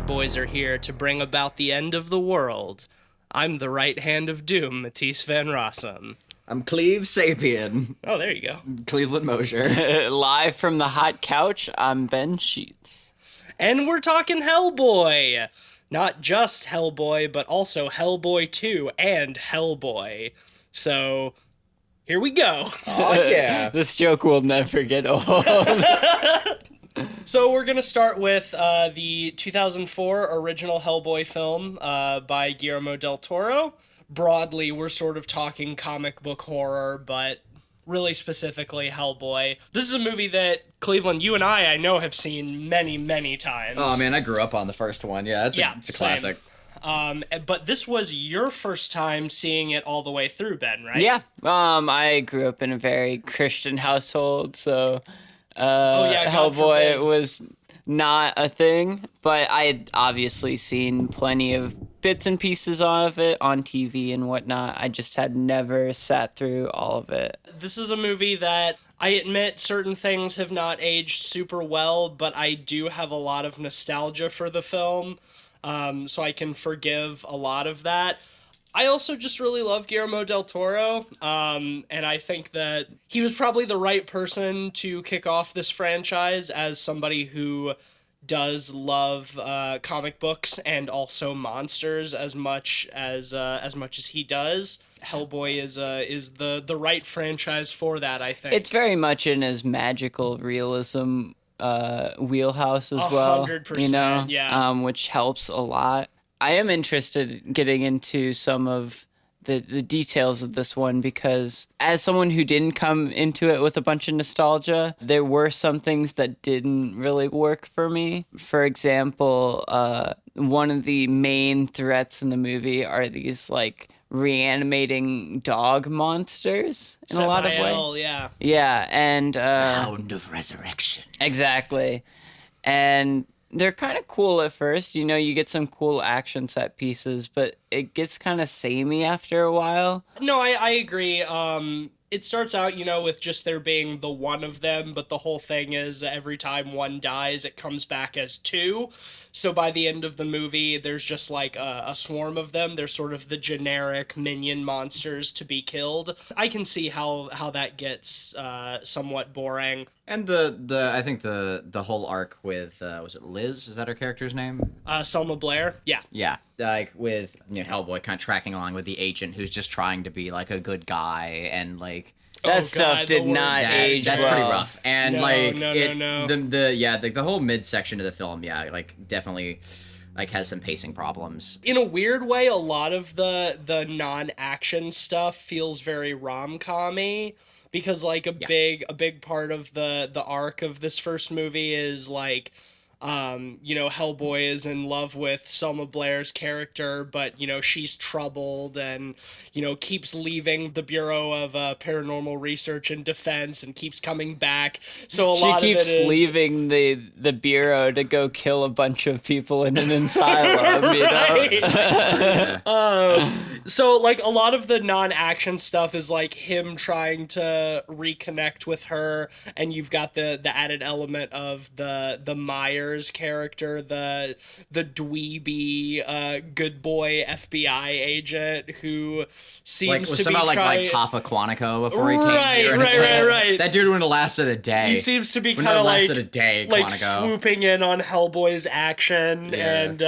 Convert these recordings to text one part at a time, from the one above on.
Hellboys are here to bring about the end of the world. I'm the right hand of doom, Matisse Van Rossum. I'm Cleve Sapien. Oh, there you go. Cleveland Mosher. Live from the hot couch, I'm Ben Sheets. And we're talking Hellboy. Not just Hellboy, but also Hellboy 2 and Hellboy. So, here we go. Oh, yeah. This joke will never get old. So we're going to start with the 2004 original Hellboy film by Guillermo del Toro. Broadly, we're sort of talking comic book horror, but really specifically Hellboy. This is a movie that, Cleveland, you and I know have seen many, many times. Oh, man, I grew up on the first one. Yeah, it's a classic. But this was your first time seeing it all the way through, Ben, right? Yeah. I grew up in a very Christian household, so Hellboy was not a thing, but I had obviously seen plenty of bits and pieces of it on TV and whatnot. I just had never sat through all of it. This is a movie that I admit certain things have not aged super well, but I do have a lot of nostalgia for the film, so I can forgive a lot of that. I also just really love Guillermo del Toro, and I think that he was probably the right person to kick off this franchise as somebody who does love comic books and also monsters as much as he does. Hellboy is the right franchise for that, I think. It's very much in his magical realism wheelhouse as well. 100%, you know, yeah. Which helps a lot. I am interested in getting into some of the details of this one because as someone who didn't come into it with a bunch of nostalgia, there were some things that didn't really work for me. For example, one of the main threats in the movie are these like reanimating dog monsters in a lot of ways. Yeah. Yeah, and Hound of Resurrection. Exactly. And they're kind of cool at first, you know, you get some cool action set pieces, but it gets kind of samey after a while. No, I agree. It starts out, with just there being the one of them, but the whole thing is every time one dies, it comes back as two. So by the end of the movie, there's just like a swarm of them. They're sort of the generic minion monsters to be killed. I can see how that gets somewhat boring. And I think the whole arc with was it Liz? Is that her character's name? Selma Blair. Yeah. Yeah, like with Hellboy kind of tracking along with the agent who's just trying to be like a good guy and like that stuff did not age That's well. pretty rough. And No. The whole midsection of the film, like definitely like has some pacing problems. In a weird way, a lot of the non-action stuff feels very rom-com-y. Because like a big part of the arc of this first movie is like, Hellboy is in love with Selma Blair's character, but she's troubled and keeps leaving the Bureau of Paranormal Research and Defense and keeps coming back. So she keeps leaving the bureau to go kill a bunch of people in an asylum. So like a lot of the non-action stuff is like him trying to reconnect with her, and you've got the added element of the Myers character, the dweeby good boy FBI agent who seems to somehow be like Tapa Quantico before he came here. Right. That dude wouldn't have lasted a day. He seems to be kind of like swooping in on Hellboy's action, and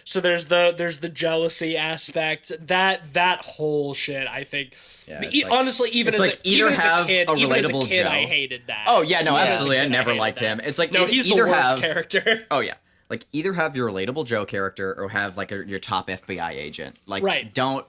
so there's the jealousy aspect. That whole shit, I think. Yeah, honestly, even as a kid, I hated that. Oh yeah, no, absolutely. I never liked him. It's like he's the worst character. Oh yeah, like either have your relatable Joe character or have like your top FBI agent. Like, don't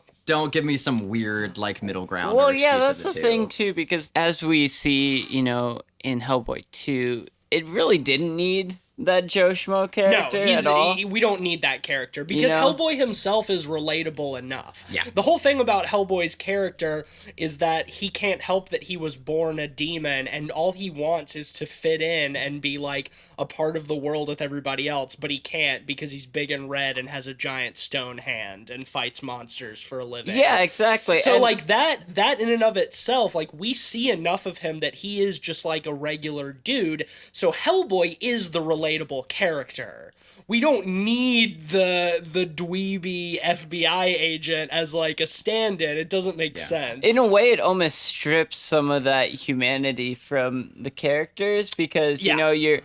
give me some weird like middle ground. Well, yeah, that's the thing too, because as we see, in Hellboy 2, it really didn't need that Joe Schmo character at all. We don't need that character because Hellboy himself is relatable enough. Yeah. The whole thing about Hellboy's character is that he can't help that he was born a demon, and all he wants is to fit in and be like a part of the world with everybody else, but he can't because he's big and red and has a giant stone hand and fights monsters for a living. Yeah, exactly. So like that in and of itself, like we see enough of him that he is just like a regular dude. So Hellboy is the relatable relatable character. We don't need the dweeby FBI agent as like a stand-in. It doesn't make sense. In a way, it almost strips some of that humanity from the characters because, you know, you're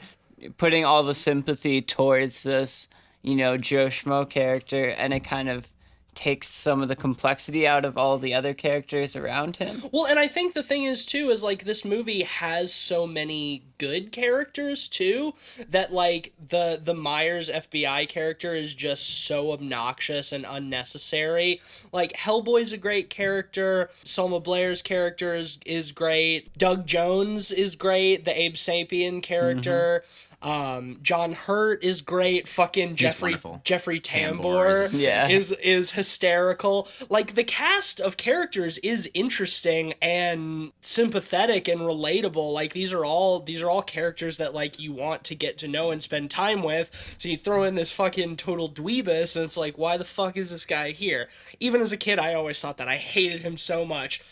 putting all the sympathy towards this, you know, Joe Schmo character, and it kind of takes some of the complexity out of all the other characters around him. Well, and I think the thing is, too, is, like, this movie has so many good characters, too, that, like, the Myers FBI character is just so obnoxious and unnecessary. Like, Hellboy's a great character, Selma Blair's character is great, Doug Jones is great, the Abe Sapien character... John Hurt is great. Fucking Jeffrey Tambor is hysterical. Like, the cast of characters is interesting and sympathetic and relatable. Like, these are all characters that, like, you want to get to know and spend time with. So you throw in this fucking total dweebus and it's like, why the fuck is this guy here? Even as a kid, I always thought that. I hated him so much.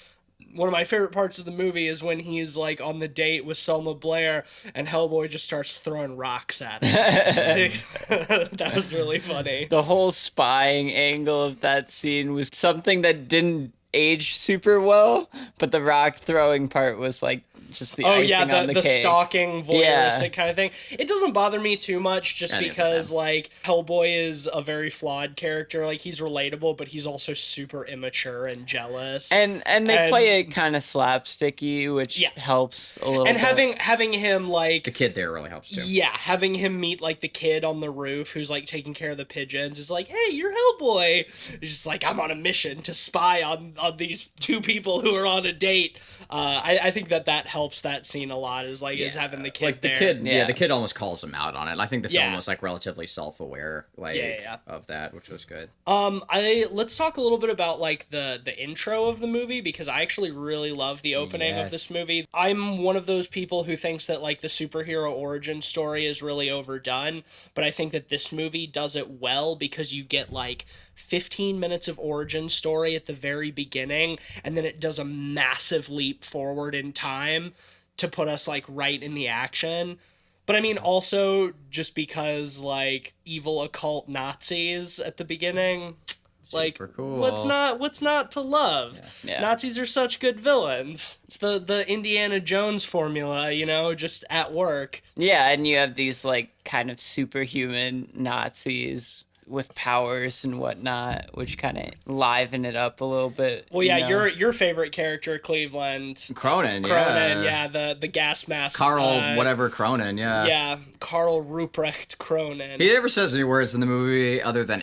One of my favorite parts of the movie is when he's, like, on the date with Selma Blair and Hellboy just starts throwing rocks at him. That was really funny. The whole spying angle of that scene was something that didn't age super well, but the rock throwing part was, like, just the icing on the cake. Stalking, voyeuristic kind of thing. It doesn't bother me too much just because, like, Hellboy is a very flawed character. Like, he's relatable, but he's also super immature and jealous. And they play it kind of slapsticky, which helps a little and bit. having him, like... The kid there really helps, too. Yeah, having him meet, like, the kid on the roof who's, like, taking care of the pigeons is like, hey, you're Hellboy. He's just like, I'm on a mission to spy on these two people who are on a date. I think that helps that scene a lot is having the kid like the there. the kid almost calls him out on it. I think the film was like relatively self-aware of that, which was good. Let's talk a little bit about like the intro of the movie, because I actually really love the opening of this movie. I'm one of those people who thinks that like the superhero origin story is really overdone, but I think that this movie does it well because you get like 15 minutes of origin story at the very beginning, and then it does a massive leap forward in time to put us like right in the action. But I mean, also just because like evil occult Nazis at the beginning, like cool. what's not to love? Yeah. Nazis are such good villains. It's the Indiana Jones formula, you know, just at work. Yeah, and you have these like kind of superhuman Nazis with powers and whatnot, which kind of liven it up a little bit. Well, yeah, your favorite character, Cleveland. Cronin, the gas mask. Carl, whatever Cronin, Yeah, Carl Ruprecht Cronin. He never says any words in the movie other than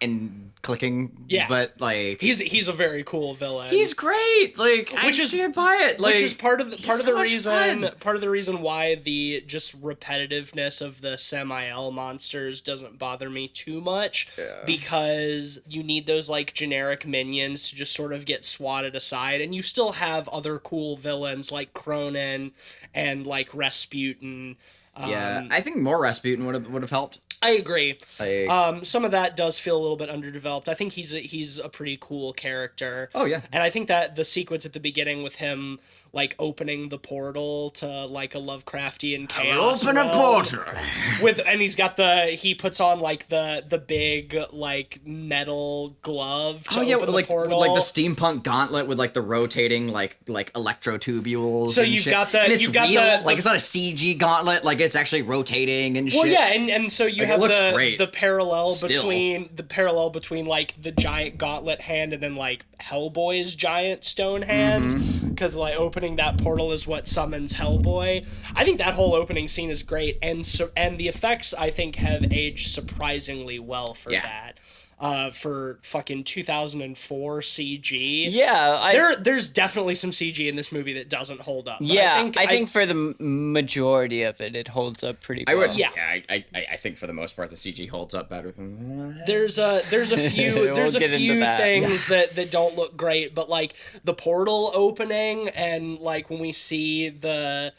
and clicking. Yeah, but like he's a very cool villain. He's great. Like I stand by it. Like which is part of the reason why the just repetitiveness of the Samael monsters doesn't bother me too much, because you need those like generic minions to just sort of get swatted aside, and you still have other cool villains like Cronin and like Rasputin. I think more Rasputin would have helped. I agree. Like, some of that does feel a little bit underdeveloped. I think he's a pretty cool character. Oh yeah. And I think that the sequence at the beginning with him like opening the portal to like a Lovecraftian chaos. Open a portal. And he puts on like the big like metal glove to open the portal. With, like the steampunk gauntlet with like the rotating like electrotubules. So and you've shit. got the and it's you've got real. the like it's not a CG gauntlet. Like it's actually rotating and shit. Well, yeah, and so you like, have great. the parallel between like the giant gauntlet hand and then like Hellboy's giant stone hand, because like opening that portal is what summons Hellboy. I think that whole opening scene is great, and the effects I think have aged surprisingly well for that. For fucking 2004 CG. Yeah, there's definitely some CG in this movie that doesn't hold up. Yeah, I think for the majority of it holds up pretty well. I think for the most part the CG holds up better than. There's a few things that don't look great, but like the portal opening and like when we see the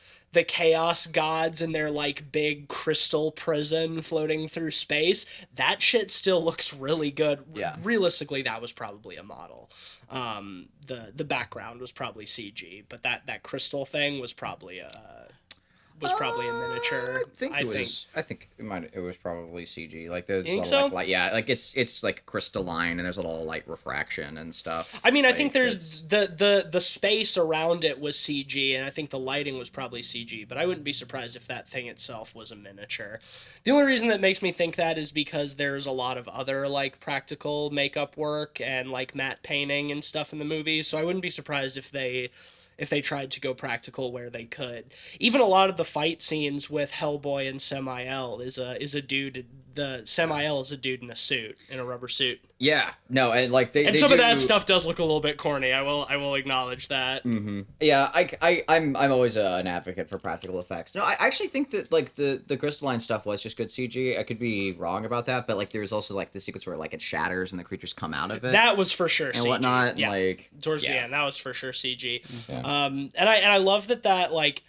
chaos gods in their like big crystal prison floating through space, that shit still looks really good. Yeah. Realistically, that was probably a model. The background was probably CG, but that crystal thing was probably was probably a miniature. I think it was probably CG. Like there's you think a so? like like it's like crystalline and there's a little light refraction and stuff. I mean, I think there's the space around it was CG, and I think the lighting was probably CG, but I wouldn't be surprised if that thing itself was a miniature. The only reason that makes me think that is because there's a lot of other like practical makeup work and like matte painting and stuff in the movie, so I wouldn't be surprised if they tried to go practical where they could. Even a lot of the fight scenes with Hellboy and Samael is a dude. The Samael is a dude in a suit, in a rubber suit. Yeah, no, and like and some of that stuff does look a little bit corny. I will acknowledge that. Mm-hmm. Yeah, I'm always an advocate for practical effects. No, I actually think that like the crystalline stuff was just good CG. I could be wrong about that, but like there's also like the sequence where like it shatters and the creatures come out of it. That was for sure and CG. Whatnot. Yeah. Like towards the end, that was for sure CG. Yeah. And I love that like.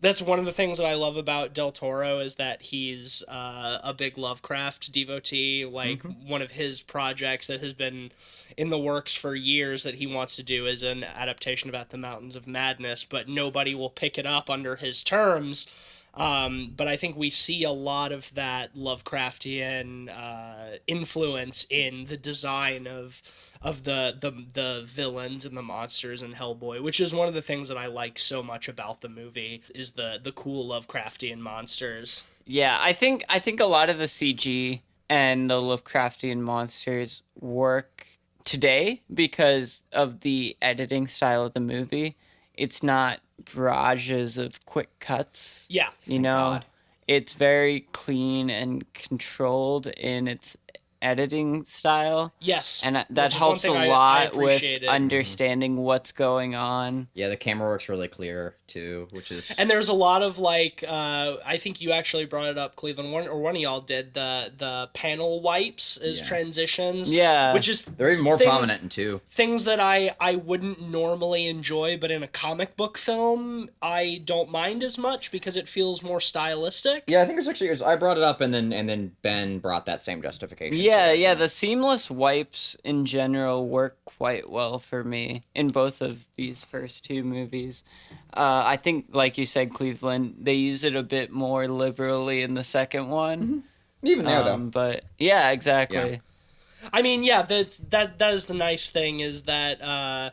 That's one of the things that I love about Del Toro is that he's a big Lovecraft devotee. Like one of his projects that has been in the works for years that he wants to do is an adaptation about the Mountains of Madness, but nobody will pick it up under his terms. But I think we see a lot of that Lovecraftian influence in the design of the villains and the monsters in Hellboy, which is one of the things that I like so much about the movie is the cool Lovecraftian monsters. Yeah, I think a lot of the CG and the Lovecraftian monsters work today because of the editing style of the movie. It's not barrages of quick cuts. Yeah. You know, it's very clean and controlled in its editing style. Yes. And that helps a lot with understanding what's going on. Yeah, the camera works really clear too, which is... And there's a lot of like, I think you actually brought it up, Cleveland, one of y'all did, the panel wipes as transitions. Yeah. Which is... They're even more prominent in 2. Things that I wouldn't normally enjoy, but in a comic book film, I don't mind as much because it feels more stylistic. Yeah, I think I brought it up and then Ben brought that same justification. Yeah, the seamless wipes in general work quite well for me in both of these first 2 movies. I think, like you said, Cleveland, they use it a bit more liberally in the second one. Mm-hmm. Even there, though. But yeah, exactly. Yeah. I mean, yeah, that is the nice thing is that,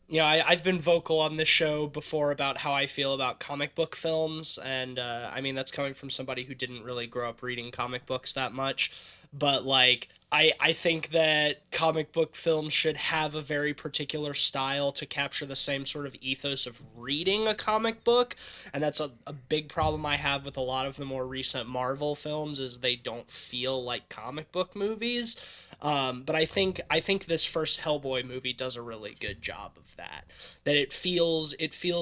you know, I've been vocal on this show before about how I feel about comic book films, and I mean, that's coming from somebody who didn't really grow up reading comic books that much. But, like, I think that comic book films should have a very particular style to capture the same sort of ethos of reading a comic book. And that's a big problem I have with a lot of the more recent Marvel films is they don't feel like comic book movies. But I think this first Hellboy movie does a really good job of that. That it feels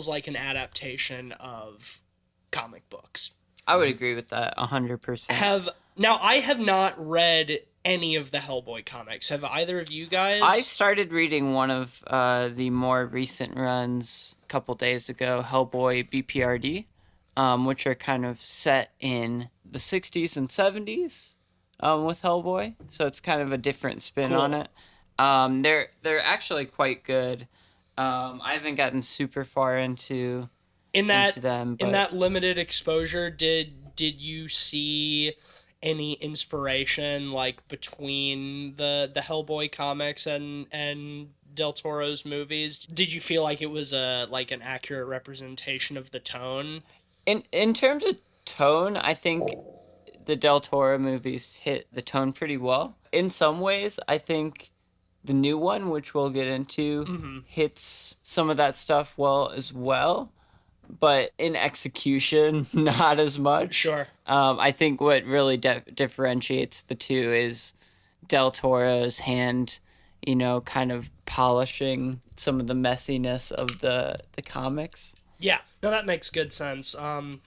like an adaptation of comic books. I would agree with that 100%. Now, I have not read any of the Hellboy comics. Have either of you guys? I started reading one of the more recent runs a couple days ago, Hellboy BPRD, which are kind of set in the 60s and 70s with Hellboy. So it's kind of a different spin on it. They're actually quite good. I haven't gotten super far into them. But... In that limited exposure, did you see any inspiration like between the Hellboy comics and Del Toro's movies? Did you feel like it was like an accurate representation of the tone? In terms of tone, I think the Del Toro movies hit the tone pretty well. In some ways, I think the new one, which we'll get into, hits some of that stuff well as well. But in execution, not as much. Sure. I think what really differentiates the two is Del Toro's hand, you know, kind of polishing some of the messiness of the comics. Yeah, no, that makes good sense. I've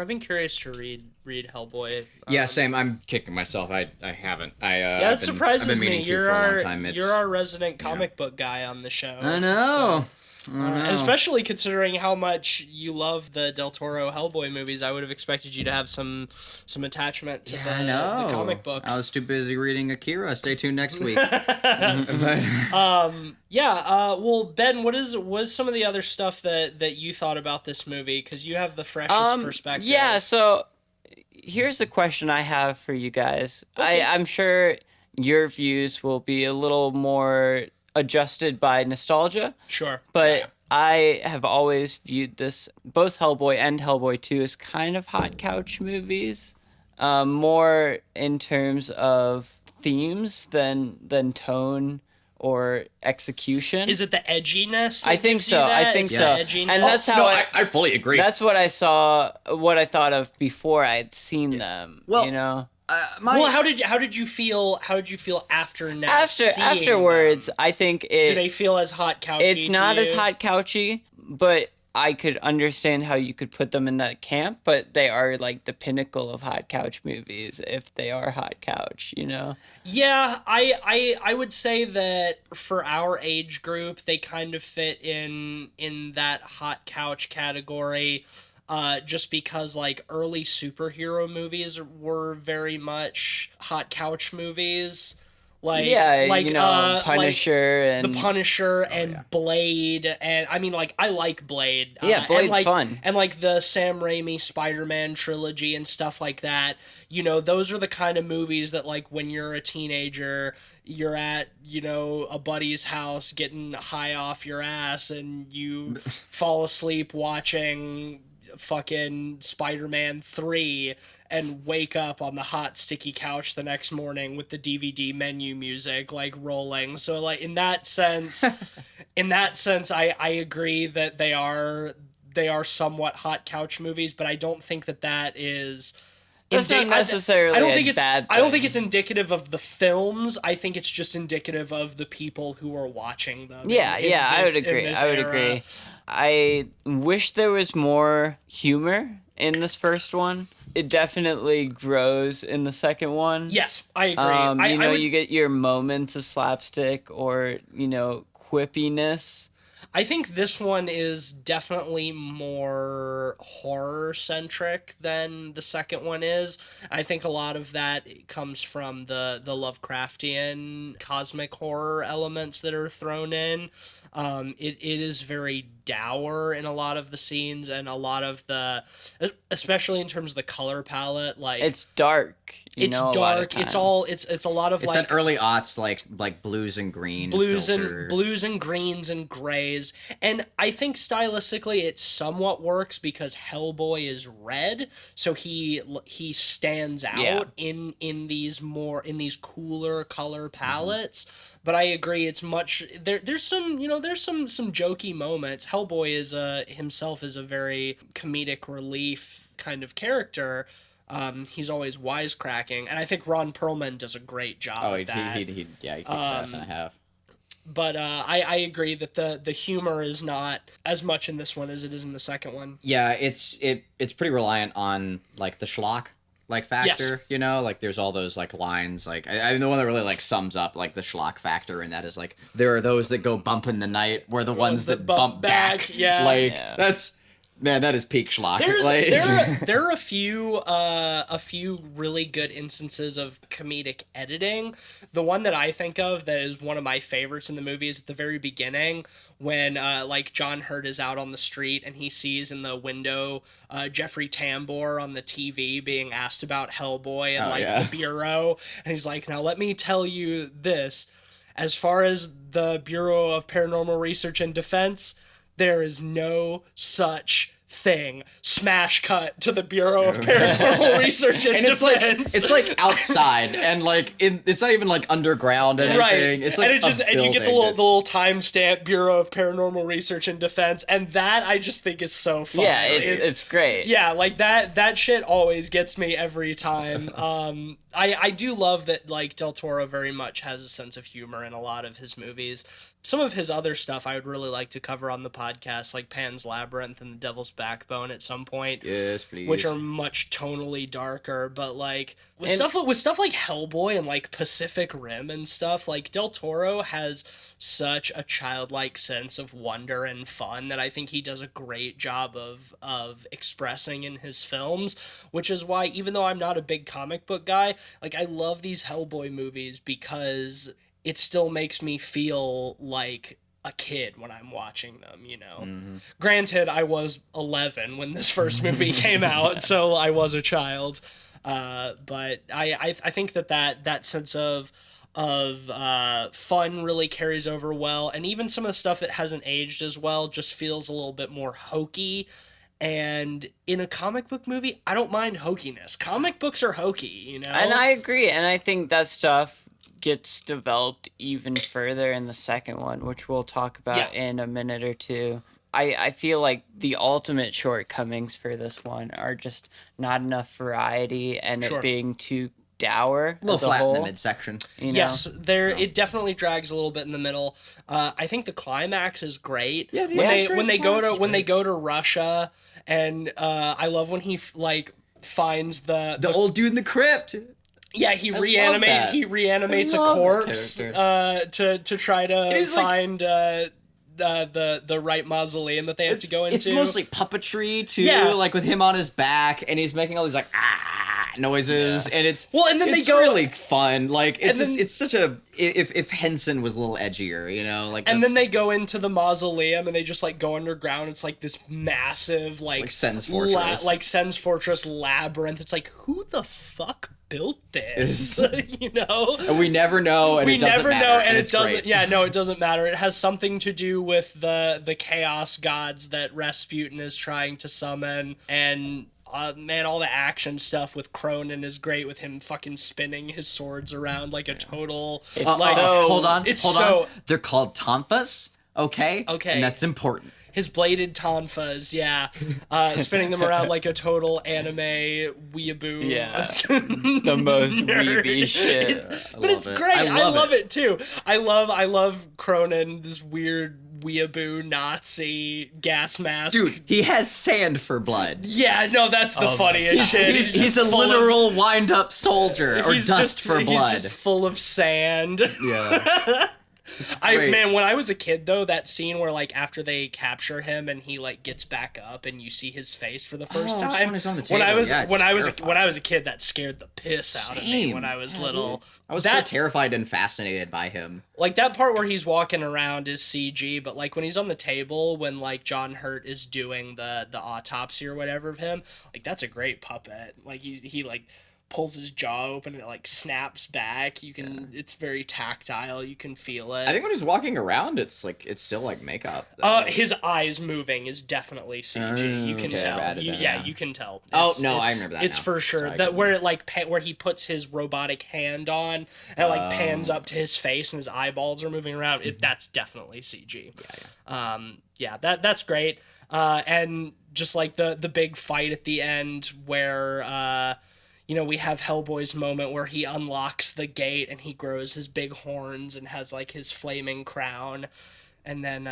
been curious to read Hellboy. Yeah, same. I'm kicking myself. I haven't. Yeah, it surprises I've been me. meaning to for a long time. You're our resident comic book guy on the show. I know. Especially considering how much you love the Del Toro Hellboy movies, I would have expected you to have some attachment to the comic books. I was too busy reading Akira. Stay tuned next week. Well, Ben, what is some of the other stuff that you thought about this movie? Because you have the freshest perspective. Yeah, so here's the question I have for you guys. Okay. I'm sure your views will be a little more adjusted by nostalgia. Sure. But yeah. I have always viewed this, both Hellboy and Hellboy 2, as kind of hot couch movies. More in terms of themes than tone or execution. Is it the edginess? I think so. I think so. Edginess? And that's how I fully agree. That's what I saw. What I thought of before I had seen them. Well, you know. Well, how did you feel after now? Afterwards, I think it. Do they feel as hot couchy? It's not to as you? hot couchy, but I could understand how you could put them in that camp. But they are like the pinnacle of hot couch movies if they are hot couch, you know. Yeah, I would say that for our age group, they kind of fit in that hot couch category. Just because like early superhero movies were very much hot couch movies, Punisher and the Punisher and Blade, and I mean like I like Blade. Blade's fun, and like the Sam Raimi Spider-Man trilogy and stuff like that. You know, those are the kind of movies that like when you're a teenager, you're at, a buddy's house getting high off your ass and you fall asleep watching fucking Spider-Man 3 and wake up on the hot sticky couch the next morning with the DVD menu music like rolling. So like in that sense I agree that they are somewhat hot couch movies, but I don't think that is that's not necessarily I don't think it's bad thing. I don't think it's indicative of the films. I think it's just indicative of the people who are watching them. I would agree. I wish there was more humor in this first one. It definitely grows in the second one. Yes, I agree. You get your moments of slapstick or, quippiness. I think this one is definitely more horror-centric than the second one is. I think a lot of that comes from the Lovecraftian cosmic horror elements that are thrown in. It is very dour in a lot of the scenes, and a lot of especially in terms of the color palette, like it's dark. It's dark. It's a lot of it's like an early aughts like blues and green, blues and greens and grays, and I think stylistically it somewhat works because Hellboy is red, so he stands out in these cooler color palettes. But I agree, it's much there's some jokey moments. Hellboy himself is a very comedic relief kind of character. He's always wisecracking, and I think Ron Perlman does a great job at that. He kicks ass and a half. But I agree that the humor is not as much in this one as it is in the second one. Yeah, it's pretty reliant on like the schlock factor, yes. Like there's all those like lines, like I the one that really like sums up like the schlock factor, and that is like there are those that go bump in the night, where the ones that bump back. That is peak schlock. There are a few really good instances of comedic editing. The one that I think of that is one of my favorites in the movie is at the very beginning when like John Hurt is out on the street and he sees in the window Jeffrey Tambor on the TV being asked about Hellboy and the Bureau, and he's like, "Now let me tell you this. As far as the Bureau of Paranormal Research and Defense, there is no such thing." Smash cut to the Bureau of Paranormal Research and Defense. It's like outside, and like it's not even like underground and anything. It's like and you get the little timestamp Bureau of Paranormal Research and Defense, and that I just think is so funny. Yeah, it's great. Yeah, like that shit always gets me every time. I do love that like Del Toro very much has a sense of humor in a lot of his movies. some of his other stuff I would really like to cover on the podcast, like Pan's Labyrinth and The Devil's Backbone at some point. Yes, please. Which are much tonally darker, but like with stuff like Hellboy and like Pacific Rim and stuff, like Del Toro has such a childlike sense of wonder and fun that I think he does a great job of expressing in his films, which is why, even though I'm not a big comic book guy, like I love these Hellboy movies because it still makes me feel like a kid when I'm watching them, you know. Mm-hmm. Granted, I was 11 when this first movie came out, so I was a child. But I think that sense of fun really carries over well, and even some of the stuff that hasn't aged as well just feels a little bit more hokey. And in a comic book movie, I don't mind hokiness. Comic books are hokey, you know? And I agree, and I think that stuff gets developed even further in the second one, which we'll talk about in a minute or two. I feel like the ultimate shortcomings for this one are just not enough variety and it being too dour. A little as a flat whole, in the midsection. You know? Yes, it definitely drags a little bit in the middle. I think the climax is great. Yeah, when they go to Russia, and I love when he finds the old dude in the crypt. Yeah, he reanimates a corpse to try to find the right mausoleum that they have to go into. It's mostly puppetry too, like with him on his back, and he's making all these like noises, and it's really fun. Like it's such a if Henson was a little edgier, you know, like. And then they go into the mausoleum and they just like go underground. It's like this massive like Sen's Fortress, Sen's Fortress labyrinth. It's like, who the fuck built this? You know, and we never know, and it doesn't matter. It doesn't matter. It has something to do with the chaos gods that Rasputin is trying to summon, and man, all the action stuff with Cronin is great, with him fucking spinning his swords around like a total. Hold on. They're called tonfas, okay, and that's important. His bladed tonfas, spinning them around like a total anime weeaboo. Yeah, the most weeby shit. But it's great. I love it too. I love Cronin, this weird weeaboo Nazi gas mask. Dude, he has sand for blood. Yeah, no, that's the funniest shit. He's a literal wind-up soldier, or dust for blood. He's just full of sand. Yeah. When I was a kid though, that scene where like after they capture him and he like gets back up and you see his face for the first time. When he's on the table. When I was a kid, that scared the piss out of me when I was little. I was so terrified and fascinated by him. Like that part where he's walking around is CG, but like when he's on the table, when like John Hurt is doing the autopsy or whatever of him, like that's a great puppet. Like he like pulls his jaw open and it like snaps back. It's very tactile, you can feel it. I think when he's walking around it's still like makeup. His eyes moving is definitely CG. You can tell. You can tell. I remember that. It's for sure that where it like where he puts his robotic hand on and it like pans up to his face and his eyeballs are moving around. That's definitely CG. That's great. And just like the big fight at the end where we have Hellboy's moment where he unlocks the gate and he grows his big horns and has like his flaming crown, and then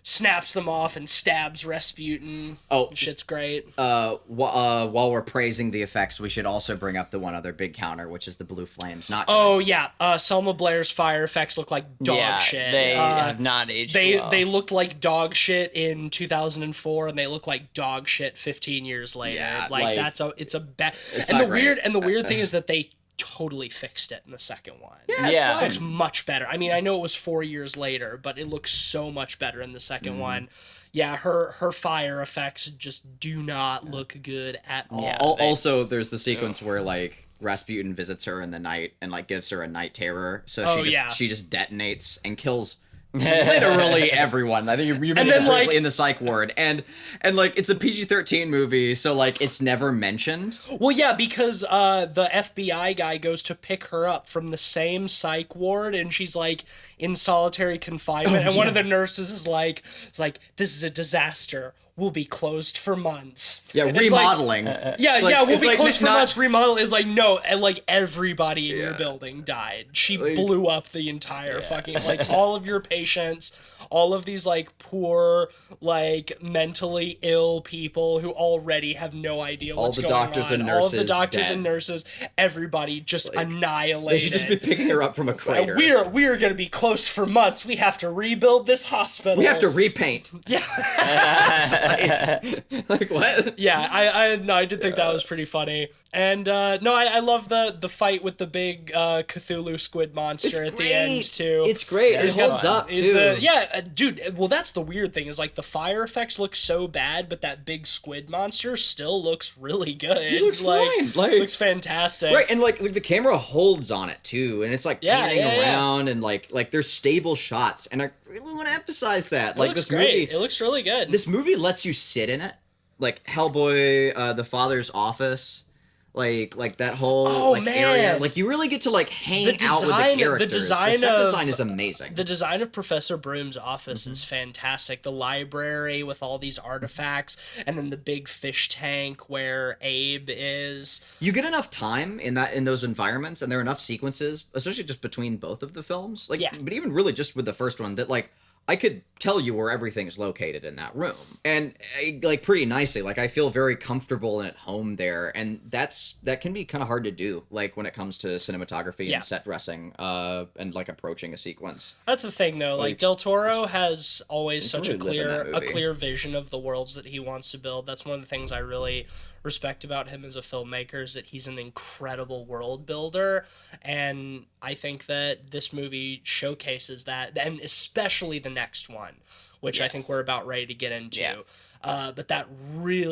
snaps them off and stabs Rasputin. Oh, shit's great. While we're praising the effects, we should also bring up the one other big counter, which is the blue flames. Selma Blair's fire effects look like dog shit. They have not aged well. They looked like dog shit in 2004, and they look like dog shit 15 years later. It's a bad. And the weird thing is that they totally fixed it in the second one. It looks much better. I mean, I know it was 4 years later, but it looks so much better in the second one. Yeah, her fire effects just do not look good at all. Yeah, also, there's the sequence where like Rasputin visits her in the night and like gives her a night terror, so she just detonates and kills literally everyone. I think you mentioned it briefly in the psych ward, and like it's a PG-13 movie, so like it's never mentioned. Well, yeah, because the FBI guy goes to pick her up from the same psych ward, and she's like in solitary confinement, and one of the nurses is like, this is a disaster. will be closed for months. Yeah, And it's remodeling. We'll be closed for months. Remodel is like, no, and like everybody in your Yeah. building died. She Like- blew up the entire fucking, like, all of your patients, all of these like poor, like mentally ill people who already have no idea All what's the going doctors on. and All of the nurses doctors dead. and nurses, everybody just They annihilated. should just be picking her up from a crater. We're gonna be closed for months. We have to rebuild this hospital. We have to repaint. Yeah. Like what? Yeah, I did think that was pretty funny. And no, I love the fight with the big Cthulhu squid monster at the end too. It's great. Yeah, It it's holds fun. up too. Dude. Well, that's the weird thing is like the fire effects look so bad, but that big squid monster still looks really good. He looks fine. Like looks fantastic. Right, and like the camera holds on it too, and it's like panning yeah. around, and like there's stable shots, and I really want to emphasize that. It Like looks this great. movie, It looks really good. this movie lets you sit in it, like Hellboy, the father's office. Like that whole area, man. like you really get to like hang The out with the design- the characters. design set of- design is amazing. The design of Professor Broom's office is fantastic. The library with all these artifacts, and then the big fish tank where Abe is. You get enough time in those environments, and there are enough sequences, especially just between both of the films. Like, Yeah. but even really just with the first one, that like I could tell you where everything's located in that room, and like pretty nicely. Like I feel very comfortable and at home there, and that can be kind of hard to do. Like when it comes to cinematography Yeah. and set dressing, and like approaching a sequence. That's the thing, though. Like Del Toro has always such a really live in that movie. clear vision of the worlds that he wants to build. That's one of the things I really respect about him as a filmmaker is that he's an incredible world builder, and I think that this movie showcases that, and especially the next one, which I think Yes. we're about ready to get into. Yeah. But that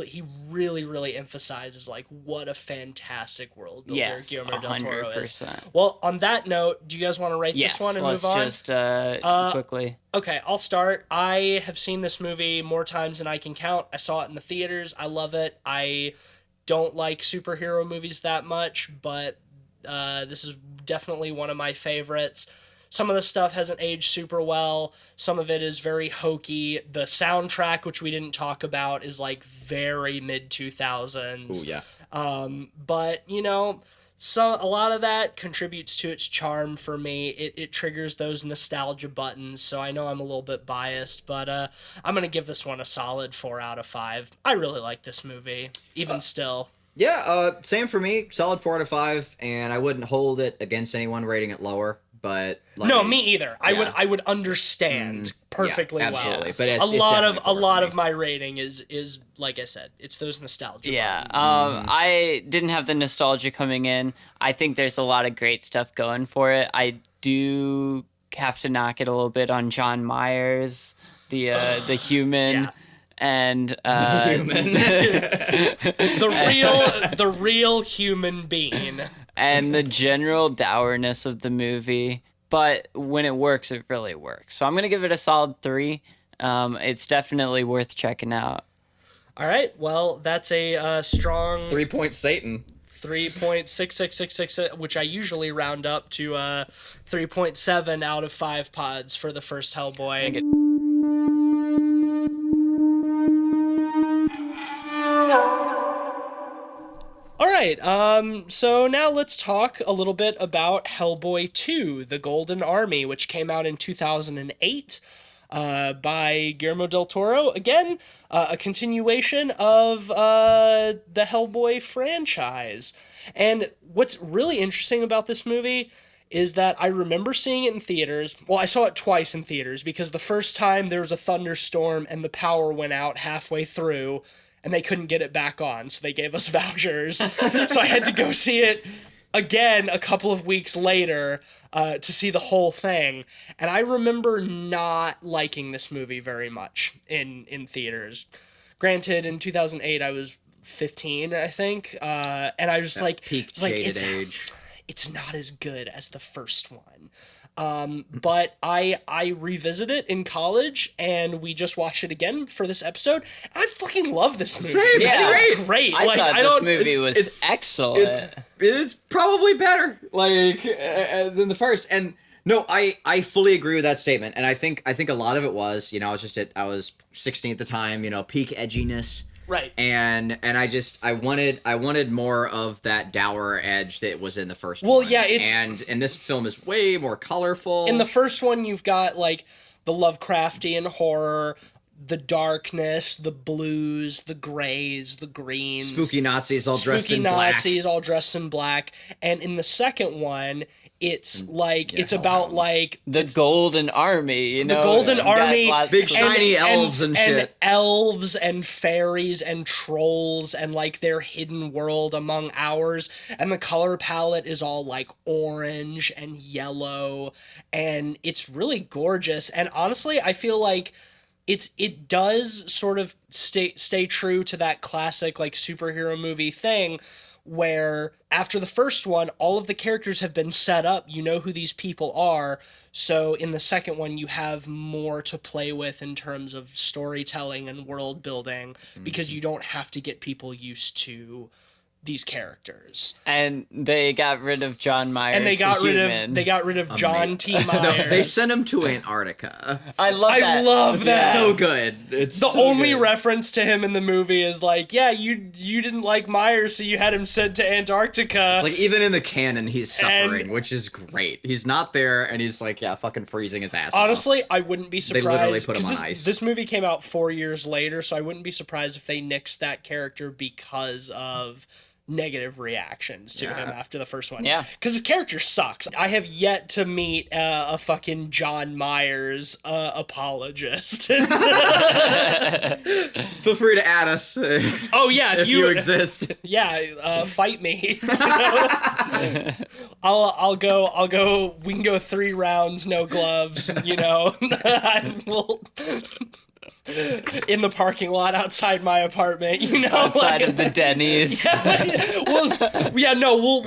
he really emphasizes like what a fantastic world builder Yes, Guillermo del Toro is. 100%. Well, on that note, do you guys want to rate Yes, this one and let's move on? just quickly. Okay, I'll start. I have seen this movie more times than I can count. I saw it in the theaters. I love it. I don't like superhero movies that much, but this is definitely one of my favorites. Some of the stuff hasn't aged super well. Some of it is very hokey. The soundtrack, which we didn't talk about, is like very mid 2000s. Oh yeah. But you know, a lot of that contributes to its charm for me. It triggers those nostalgia buttons, so I know I'm a little bit biased, but I'm gonna give this one a solid 4 out of 5. I really like this movie, even still. Yeah, same for me. Solid 4 out of 5, and I wouldn't hold it against anyone rating it lower. But like, No, me either. yeah. I would understand perfectly yeah, absolutely. well. But it's a lot definitely of my rating is like I said, it's those nostalgia Yeah, buttons. I didn't have the nostalgia coming in. I think there's a lot of great stuff going for it. I do have to knock it a little bit on John Myers, the human. Yeah. And the real human being. and the general dourness of the movie, but when it works, it really works. So I'm gonna give it a solid 3. It's definitely worth checking out. All right, well, that's a strong 3-point Satan. 3.6666, which I usually round up to 3.7 out of 5 pods for the first Hellboy. All right, so now let's talk a little bit about Hellboy 2, The Golden Army, which came out in 2008 by Guillermo del Toro. Again, a continuation of the Hellboy franchise. And what's really interesting about this movie is that I remember seeing it in theaters. Well, I saw it twice in theaters because the first time there was a thunderstorm and the power went out halfway through, and they couldn't get it back on, so they gave us vouchers. So I had to go see it again a couple of weeks later to see the whole thing. And I remember not liking this movie very much in theaters. Granted, in 2008, I was 15, I think, and I was just like, Peak it's like, jaded age. it's not as good as the first one. But I revisit it in college, and we just watched it again for this episode. I fucking love this movie. Same, Yeah. It's great. I like, thought I this don't, movie was it's- excellent. It's probably better, like than the first. And No, I fully agree with that statement, and I think a lot of it was, I was 16 at the time, peak edginess. Right. And I wanted more of that dour edge that was in the first one. Well, yeah, and this film is way more colorful. In the first one, you've got like the Lovecraftian horror, the darkness, the blues, the grays, the greens, spooky Nazis all dressed in black. And in the second one, it's about like the Golden Army, the Golden Army, big shiny elves and shit, and elves and fairies and trolls and like their hidden world among ours, and the color palette is all like orange and yellow, and it's really gorgeous. And honestly, I feel like it does sort of stay true to that classic like superhero movie thing, where after the first one, all of the characters have been set up. You know who these people are. So in the second one, you have more to play with in terms of storytelling and world building, because you don't have to get people used to these characters. And they got rid of John Myers. And they got rid of John T. Myers. No, they sent him to Antarctica. I love that. It's so good. It's the so only good. reference to him in the movie is like, yeah, you didn't like Myers, so you had him sent to Antarctica. It's like even in the canon, he's suffering, which is great. He's not there, and he's like, fucking freezing his ass Honestly, off. I wouldn't be surprised. They literally put him on ice. This movie came out 4 years later, so I wouldn't be surprised if they nixed that character because of negative reactions to him after the first one. Yeah. Because his character sucks. I have yet to meet a fucking John Myers apologist. Feel free to add us. Oh yeah, if you exist. Yeah, fight me. I'll go. We can go 3 rounds, no gloves. We'll in the parking lot outside my apartment, outside of the Denny's. We'll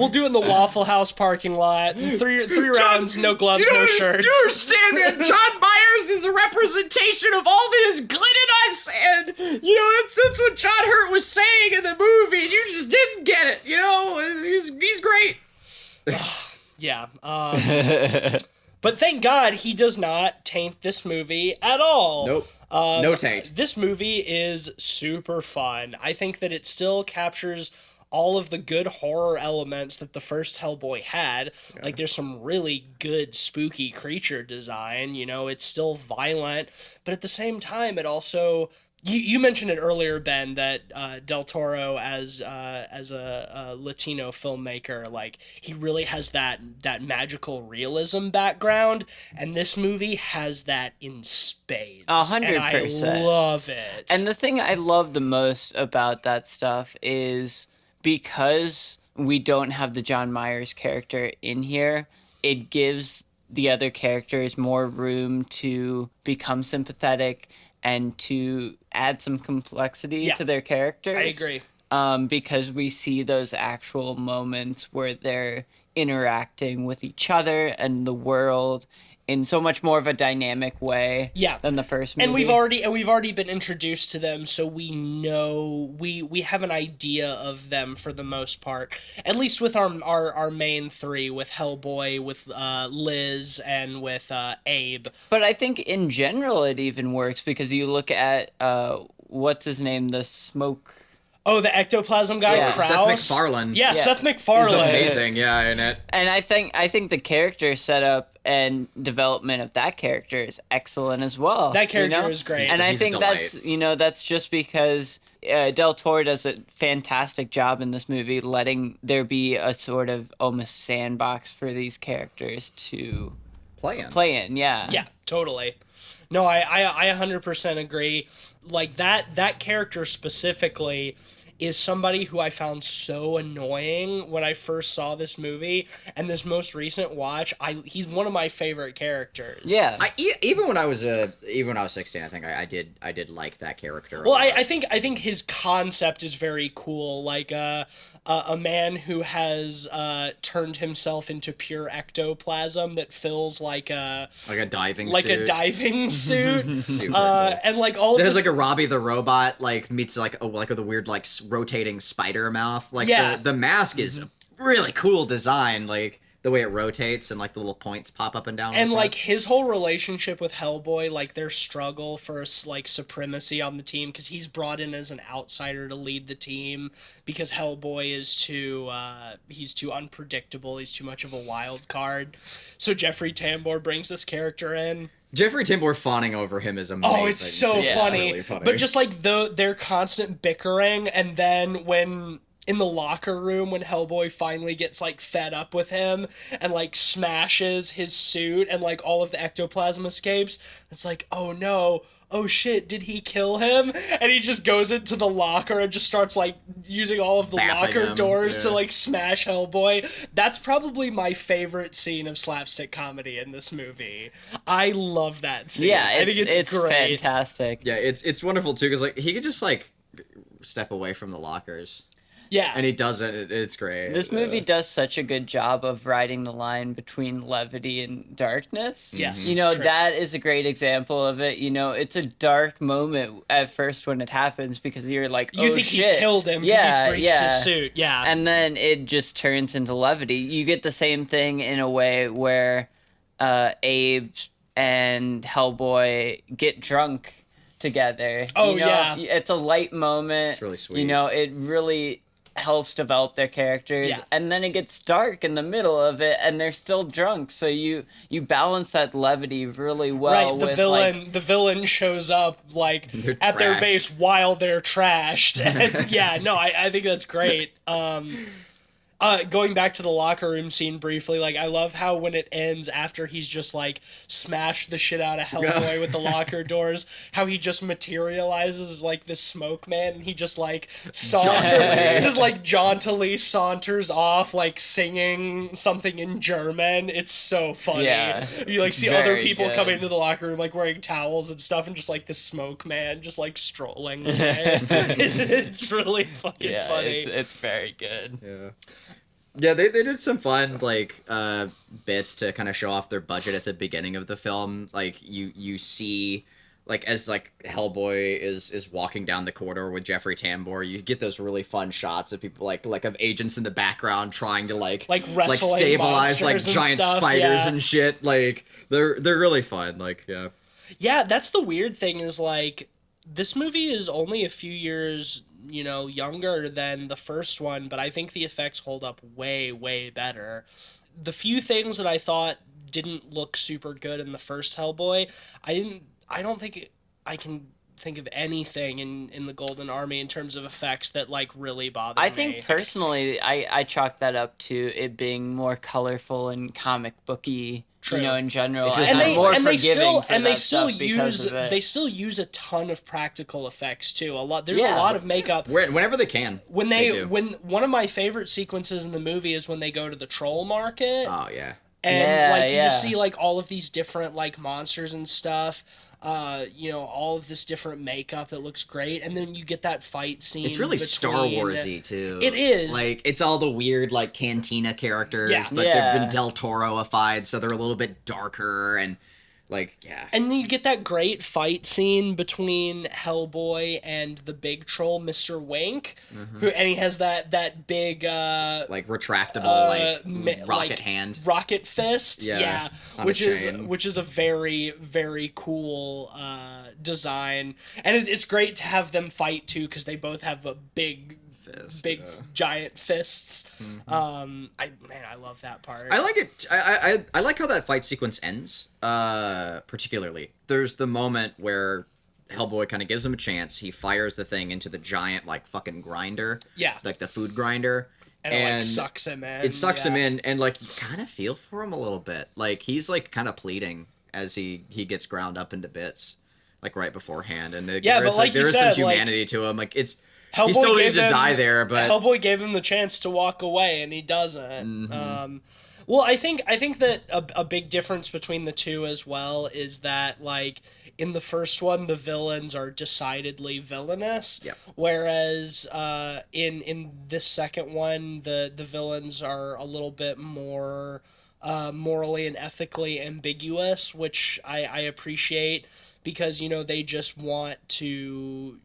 do it in the Waffle House parking lot. Three rounds, no gloves, no shirts. You understand, man? John Myers is a representation of all that is good in us, and that's what John Hurt was saying in the movie. And you just didn't get it. He's great. Yeah. But thank God he does not taint this movie at all. Nope. No taint. This movie is super fun. I think that it still captures all of the good horror elements that the first Hellboy had. Yeah. Like, there's some really good spooky creature design. It's still violent, but at the same time, it also... You mentioned it earlier, Ben, that Del Toro as a Latino filmmaker, like, he really has that magical realism background, and this movie has that in spades. 100%. And I love it. And the thing I love the most about that stuff is because we don't have the John Myers character in here, it gives the other characters more room to become sympathetic and to add some complexity to their characters. I agree. Because we see those actual moments where they're interacting with each other and the world in so much more of a dynamic way than the first movie. And we've already been introduced to them, so we know we have an idea of them for the most part. At least with our main 3, with Hellboy, with Liz, and with Abe. But I think in general it even works because you look at what's his name, the smoke. Oh, the ectoplasm guy, Krause? Seth MacFarlane. Yeah, Seth MacFarlane. He's amazing, in it. And I think the character setup and development of that character is excellent as well. That character is great. And I think that's just because Del Toro does a fantastic job in this movie letting there be a sort of almost sandbox for these characters to play in. Yeah, totally. No, I 100% agree. Like, that character specifically is somebody who I found so annoying when I first saw this movie, and this most recent watch, he's one of my favorite characters. Yeah. Even when I was 16, I think I did like that character. Well, I think his concept is very cool. Like a man who has turned himself into pure ectoplasm that fills like a diving suit, Super cool. And like all of there's this... like a Robbie the Robot meets like the weird rotating spider mouth. The mask is a really cool design. Like the way it rotates and like the little points pop up and down. And like his whole relationship with Hellboy, like their struggle for like supremacy on the team, because he's brought in as an outsider to lead the team because Hellboy is he's too unpredictable, he's too much of a wild card. So Jeffrey Tambor brings this character in. Jeffrey Tambor fawning over him is amazing. Oh, it's so funny. Really funny. But just like their constant bickering, and then when in the locker room when Hellboy finally gets like fed up with him and like smashes his suit and like all of the ectoplasm escapes, it's like, oh no, oh shit, did he kill him? And he just goes into the locker and just starts like using all of the locker doors to like smash Hellboy. That's probably my favorite scene of slapstick comedy in this movie. I love that scene. Yeah, I think it's great. Fantastic. Yeah, it's wonderful too, because like he could just like step away from the lockers. Yeah. And he does it. It's great. This movie does such a good job of riding the line between levity and darkness. Yes. You know, true. that is a great example of it. You know, it's a dark moment at first when it happens because you're like, oh, you think shit. he's killed him because he's breached his suit. Yeah. And then it just turns into levity. You get the same thing in a way where Abe and Hellboy get drunk together. Oh, you know, yeah. It's a light moment. It's really sweet. You know, it really helps develop their characters, Yeah. and then it gets dark in the middle of it and they're still drunk, so you balance that levity really well. Right, the villain shows up like They're at their trashed. base while they're trashed. And yeah, no, I think that's great. Going back to the locker room scene briefly, like I love how when it ends after he's just like smashed the shit out of Hellboy with the locker doors, how he just materializes like this smoke man, and he just like jauntily saunters off like singing something in German. It's so funny. Yeah, You like see very other people good. come into the locker room like wearing towels and stuff, and just like the smoke man just like strolling away. It's really fucking funny. It's very good. Yeah. Yeah, they did some fun like bits to kind of show off their budget at the beginning of the film. Like you see like as like Hellboy is walking down the corridor with Jeffrey Tambor, you get those really fun shots of people like of agents in the background trying to like wrestling stabilize like monsters and giant stuff, spiders yeah. and shit. Like they're really fun. Like yeah. Yeah, that's the weird thing is like this movie is only a few years, you know, younger than the first one, but I think the effects hold up way, way better. The few things that I thought didn't look super good in the first Hellboy, I don't think I can think of anything in the Golden Army in terms of effects that like really bothered me. I think personally, I chalk that up to it being more colorful and comic booky. True. You know, in general, And I'm more they forgiving still use a ton of practical effects too. There's Yeah. a lot of makeup. Whenever they can. When do. when one of my favorite sequences in the movie is when they go to the troll market. Oh yeah. And you just Yeah. see like all of these different like monsters and stuff. You know, all of this different makeup that looks great, and then you get that fight scene. It's really Star Warsy too. It is. Like it's all the weird like cantina characters, Yeah. but Yeah. they've been Del Toro-ified, so they're a little bit darker and like yeah. And then you get that great fight scene between Hellboy and the big troll, Mr. Wink, and he has that big Like retractable rocket like, hand. rocket fist. Yeah, on a which chain. is a very, very cool design, and it's great to have them fight too because they both have a big giant fists. I love that part. I like it. I like how that fight sequence ends. Particularly, there's the moment where Hellboy kind of gives him a chance. He fires the thing into the giant like fucking grinder. Yeah. Like the food grinder. and it like sucks him in. It sucks him in, and like you kind of feel for him a little bit. Like he's like kind of pleading as he gets ground up into bits, like right beforehand. And there but like there you is said, some humanity to him. Like it's. Hellboy he still gave needed to him- die there, but Hellboy gave him the chance to walk away, and he doesn't. Well, I think that a big difference between the two as well is that like in the first one the villains are decidedly villainous, Yeah. whereas in this second one the villains are a little bit more morally and ethically ambiguous, which I appreciate. Because, you know, they just want to,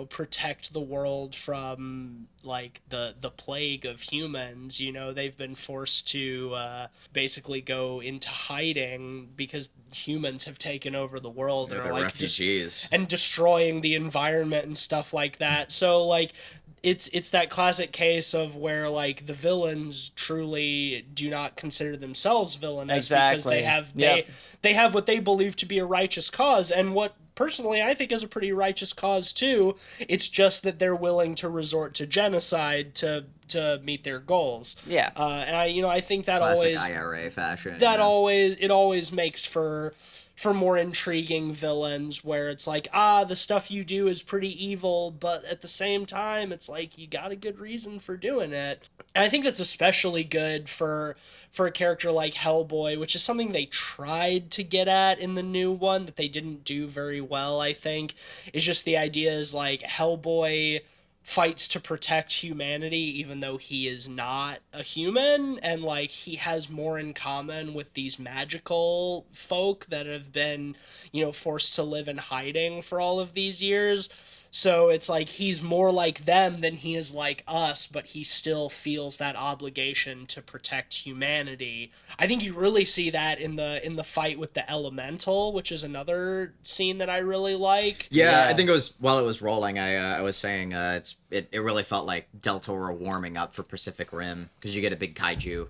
protect the world from like the plague of humans. They've been forced to basically go into hiding because humans have taken over the world and They're are like refugees. and destroying the environment and stuff like that. So like it's that classic case of where like the villains truly do not consider themselves villainous because they have they have what they believe to be a righteous cause, and what personally I think is a pretty righteous cause too. It's just that they're willing to resort to genocide to meet their goals. Yeah. And I think that Classic always IRA fashion. that always makes for more intriguing villains where it's like, the stuff you do is pretty evil, but at the same time it's like you got a good reason for doing it. And I think that's especially good for a character like Hellboy, which is something they tried to get at in the new one that they didn't do very well, I think. Is just the idea is like Hellboy fights to protect humanity even though he is not a human, and like he has more in common with these magical folk that have been forced to live in hiding for all of these years. So it's like he's more like them than he is like us, but he still feels that obligation to protect humanity. I think you really see that in the fight with the elemental, which is another scene that I really like. Yeah, I think it was while it was rolling. I was saying it really felt like Del Toro warming up for Pacific Rim because you get a big kaiju.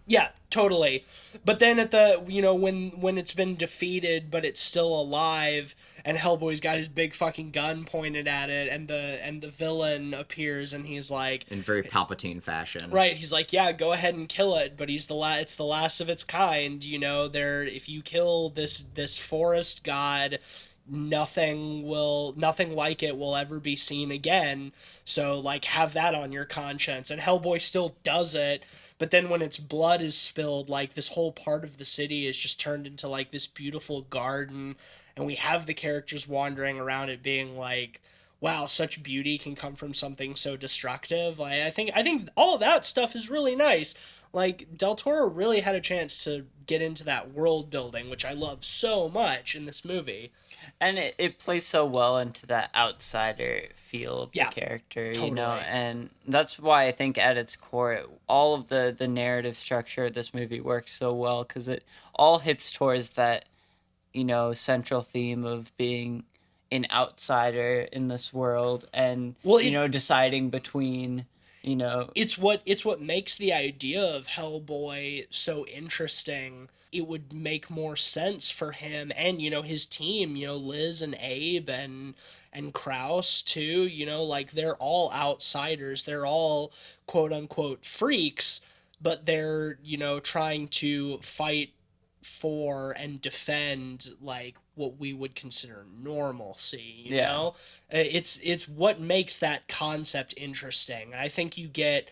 Yeah, totally. But then at the when it's been defeated but it's still alive and Hellboy's got his big fucking gun pointed at it and the villain appears and he's like In very Palpatine fashion. Right, he's like, yeah, go ahead and kill it, but it's the last of its kind, if you kill this forest god, nothing like it will ever be seen again. So like have that on your conscience. And Hellboy still does it, but then when its blood is spilled, like this whole part of the city is just turned into like this beautiful garden, and we have the characters wandering around it being like, wow, such beauty can come from something so destructive. Like I think all of that stuff is really nice. Like Del Toro really had a chance to get into that world building, which I love so much in this movie. And it plays so well into that outsider feel of the character, totally. And that's why I think at its core, all of the narrative structure of this movie works so well, because it all hits towards that, central theme of being an outsider in this world and, deciding between... It's what makes the idea of Hellboy so interesting. It would make more sense for him and his team, Liz and Abe and Kraus too, like they're all outsiders. They're all quote unquote freaks, but they're, trying to fight for and defend like what we would consider normalcy, you know? It's what makes that concept interesting. And I think you get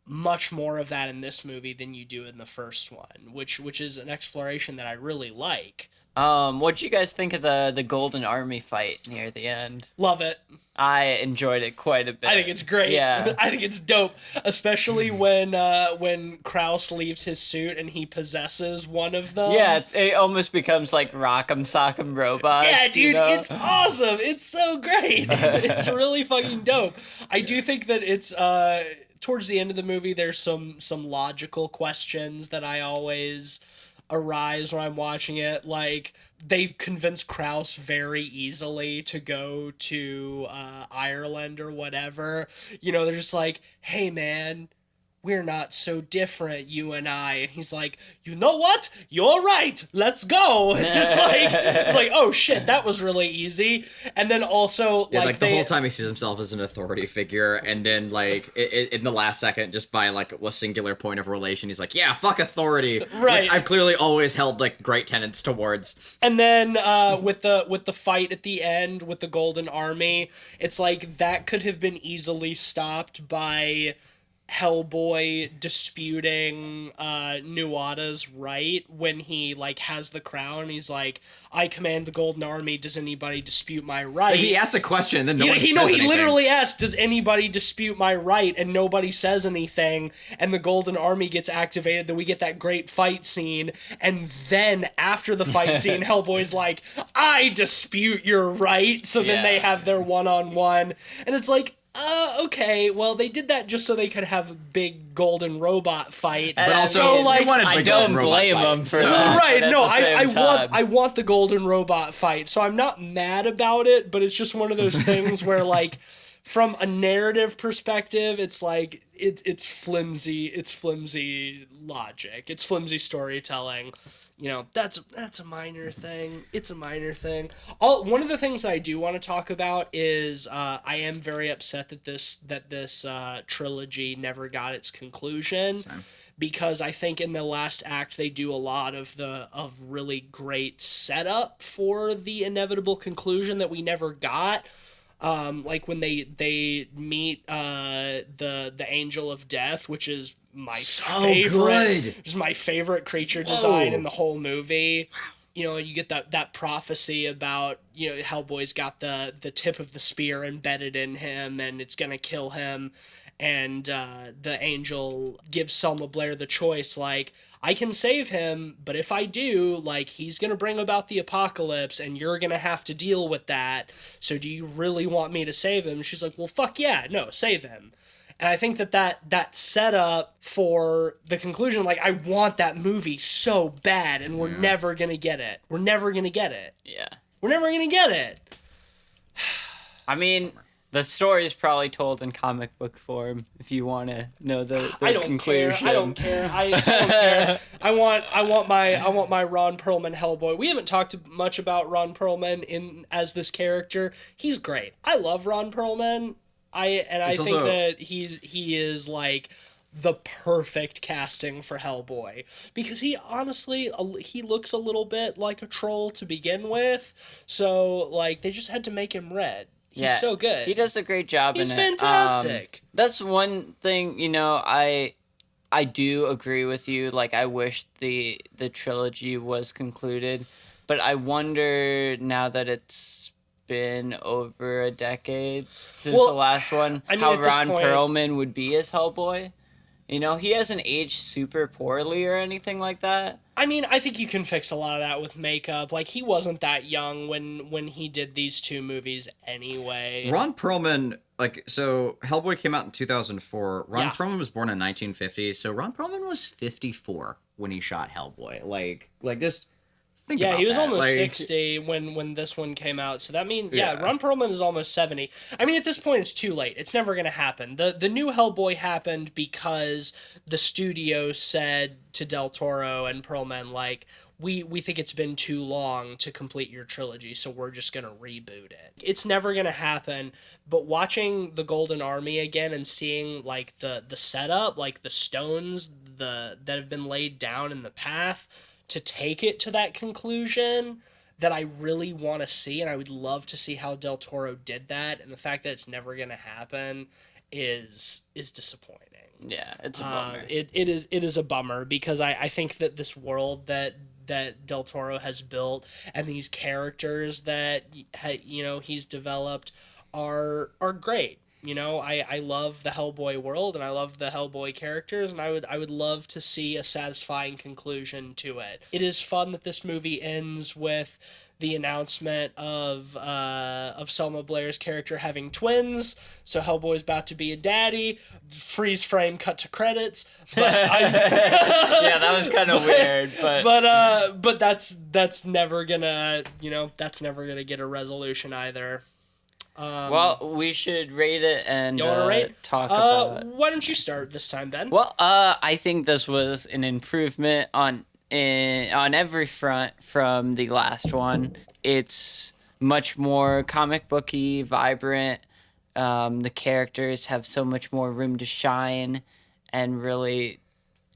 much more of that in this movie than you do in the first one, which is an exploration that I really like. What'd you guys think of the Golden Army fight near the end? Love it. I enjoyed it quite a bit. I think it's great. Yeah. I think it's dope, especially when Kraus leaves his suit and he possesses one of them. Yeah, it almost becomes like Rock'em Sock'em Robots. Yeah, dude, it's awesome. It's so great. It's really fucking dope. I do think that it's towards the end of the movie there's some logical questions that I always arise when I'm watching it. Like, they've convinced Kraus very easily to go to Ireland or whatever. They're just like, hey man, we're not so different, you and I. And he's like, you know what? You're right. Let's go. It's like, oh shit, that was really easy. And then also, like the whole time he sees himself as an authority figure, and then like in the last second, just by like a singular point of relation, he's like, yeah, fuck authority. Right. Which I've clearly always held like great tenets towards. And then with the fight at the end with the Golden Army, it's like that could have been easily stopped by Hellboy disputing Nuada's right when he like has the crown. He's like, I command the Golden Army. Does anybody dispute my right? Like, he asks a question, and then no one says He anything. literally asked, does anybody dispute my right? And nobody says anything. And the Golden Army gets activated. Then we get that great fight scene. And then after the fight scene, Hellboy's like, I dispute your right. So then they have their one-on-one. And it's like, okay, well, they did that just so they could have a big golden robot fight. But also, so, like, I don't blame them for that. Right, no, I I want the golden robot fight, so I'm not mad about it, but it's just one of those things where, like, from a narrative perspective, it's like, it's flimsy logic. It's flimsy storytelling. You know, that's a minor thing. It's a minor thing. One of the things I do want to talk about is I am very upset that this trilogy never got its conclusion. Same. Because I think in the last act they do a lot of really great setup for the inevitable conclusion that we never got. Like when they meet the Angel of Death, which is my favorite. Just my favorite creature design in the whole movie. You know, you get that prophecy about, you know, Hellboy's got the tip of the spear embedded in him and it's gonna kill him. And the angel gives Selma Blair the choice, like, I can save him, but if I do, like, he's going to bring about the apocalypse, and you're going to have to deal with that. So do you really want me to save him? She's like, well, fuck yeah, no, save him. And I think that setup for the conclusion, like, I want that movie so bad, and we're never going to get it. We're never going to get it. Yeah. We're never going to get it. I mean, the story is probably told in comic book form if you want to know the conclusion. I don't care. I don't care. I want my Ron Perlman Hellboy. We haven't talked much about Ron Perlman as this character. He's great. I love Ron Perlman. I think that he is like the perfect casting for Hellboy, because he honestly, he looks a little bit like a troll to begin with. So like they just had to make him red. He's so good. He does a great job in it. He's fantastic. That's one thing, you know, I do agree with you. Like, I wish the trilogy was concluded, but I wonder, now that it's been over a decade since the last one, how Ron Perlman would be as Hellboy. You know, he hasn't aged super poorly or anything like that. I mean, I think you can fix a lot of that with makeup. Like, he wasn't that young when he did these two movies anyway. Ron Perlman, like, so Hellboy came out in 2004. Ron Perlman was born in 1950, so Ron Perlman was 54 when he shot Hellboy. Like just think about that. Yeah, he was almost like, 60 when this one came out. So that means, Ron Perlman is almost 70. I mean, at this point, it's too late. It's never going to happen. The new Hellboy happened because the studio said to Del Toro and Perlman, like, we think it's been too long to complete your trilogy, so we're just going to reboot it. It's never going to happen, but watching the Golden Army again and seeing, like, the setup, like, the stones that have been laid down in the path to take it to that conclusion that I really want to see, and I would love to see how Del Toro did that, and the fact that it's never going to happen is disappointing. Yeah, it's a bummer. It is a bummer, because I think that this world that Del Toro has built and these characters that he's developed are great. You know, I love the Hellboy world and I love the Hellboy characters, and I would love to see a satisfying conclusion to it. It is fun that this movie ends with the announcement of Selma Blair's character having twins, so Hellboy's about to be a daddy. Freeze frame, cut to credits. But yeah, that was kind of weird, but that's never gonna get a resolution either. Well, we should rate it and talk about it. Why don't you start this time, Ben? Well, I think this was an improvement on every front from the last one. It's much more comic booky, vibrant. The characters have so much more room to shine and really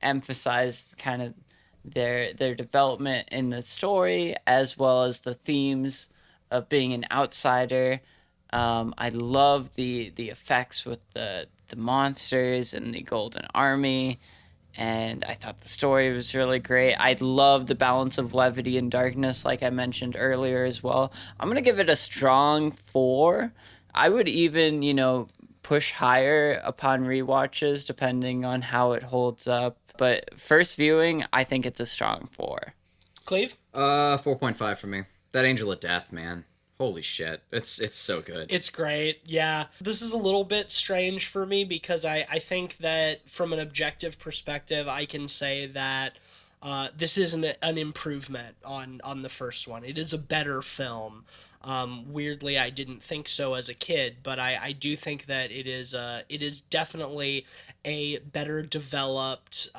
emphasize kind of their development in the story, as well as the themes of being an outsider. I love the effects with the the monsters and the Golden Army. And I thought the story was really great. I love the balance of levity and darkness, like I mentioned earlier as well. I'm going to give it a strong 4. I would even, push higher upon rewatches, depending on how it holds up. But first viewing, I think it's a strong 4. Cleve? 4.5 for me. That Angel of Death, man. Holy shit. It's so good. It's great, yeah. This is a little bit strange for me because I think that from an objective perspective, I can say that this is an improvement on the first one. It is a better film. Weirdly, I didn't think so as a kid, but I do think that it is definitely a better developed,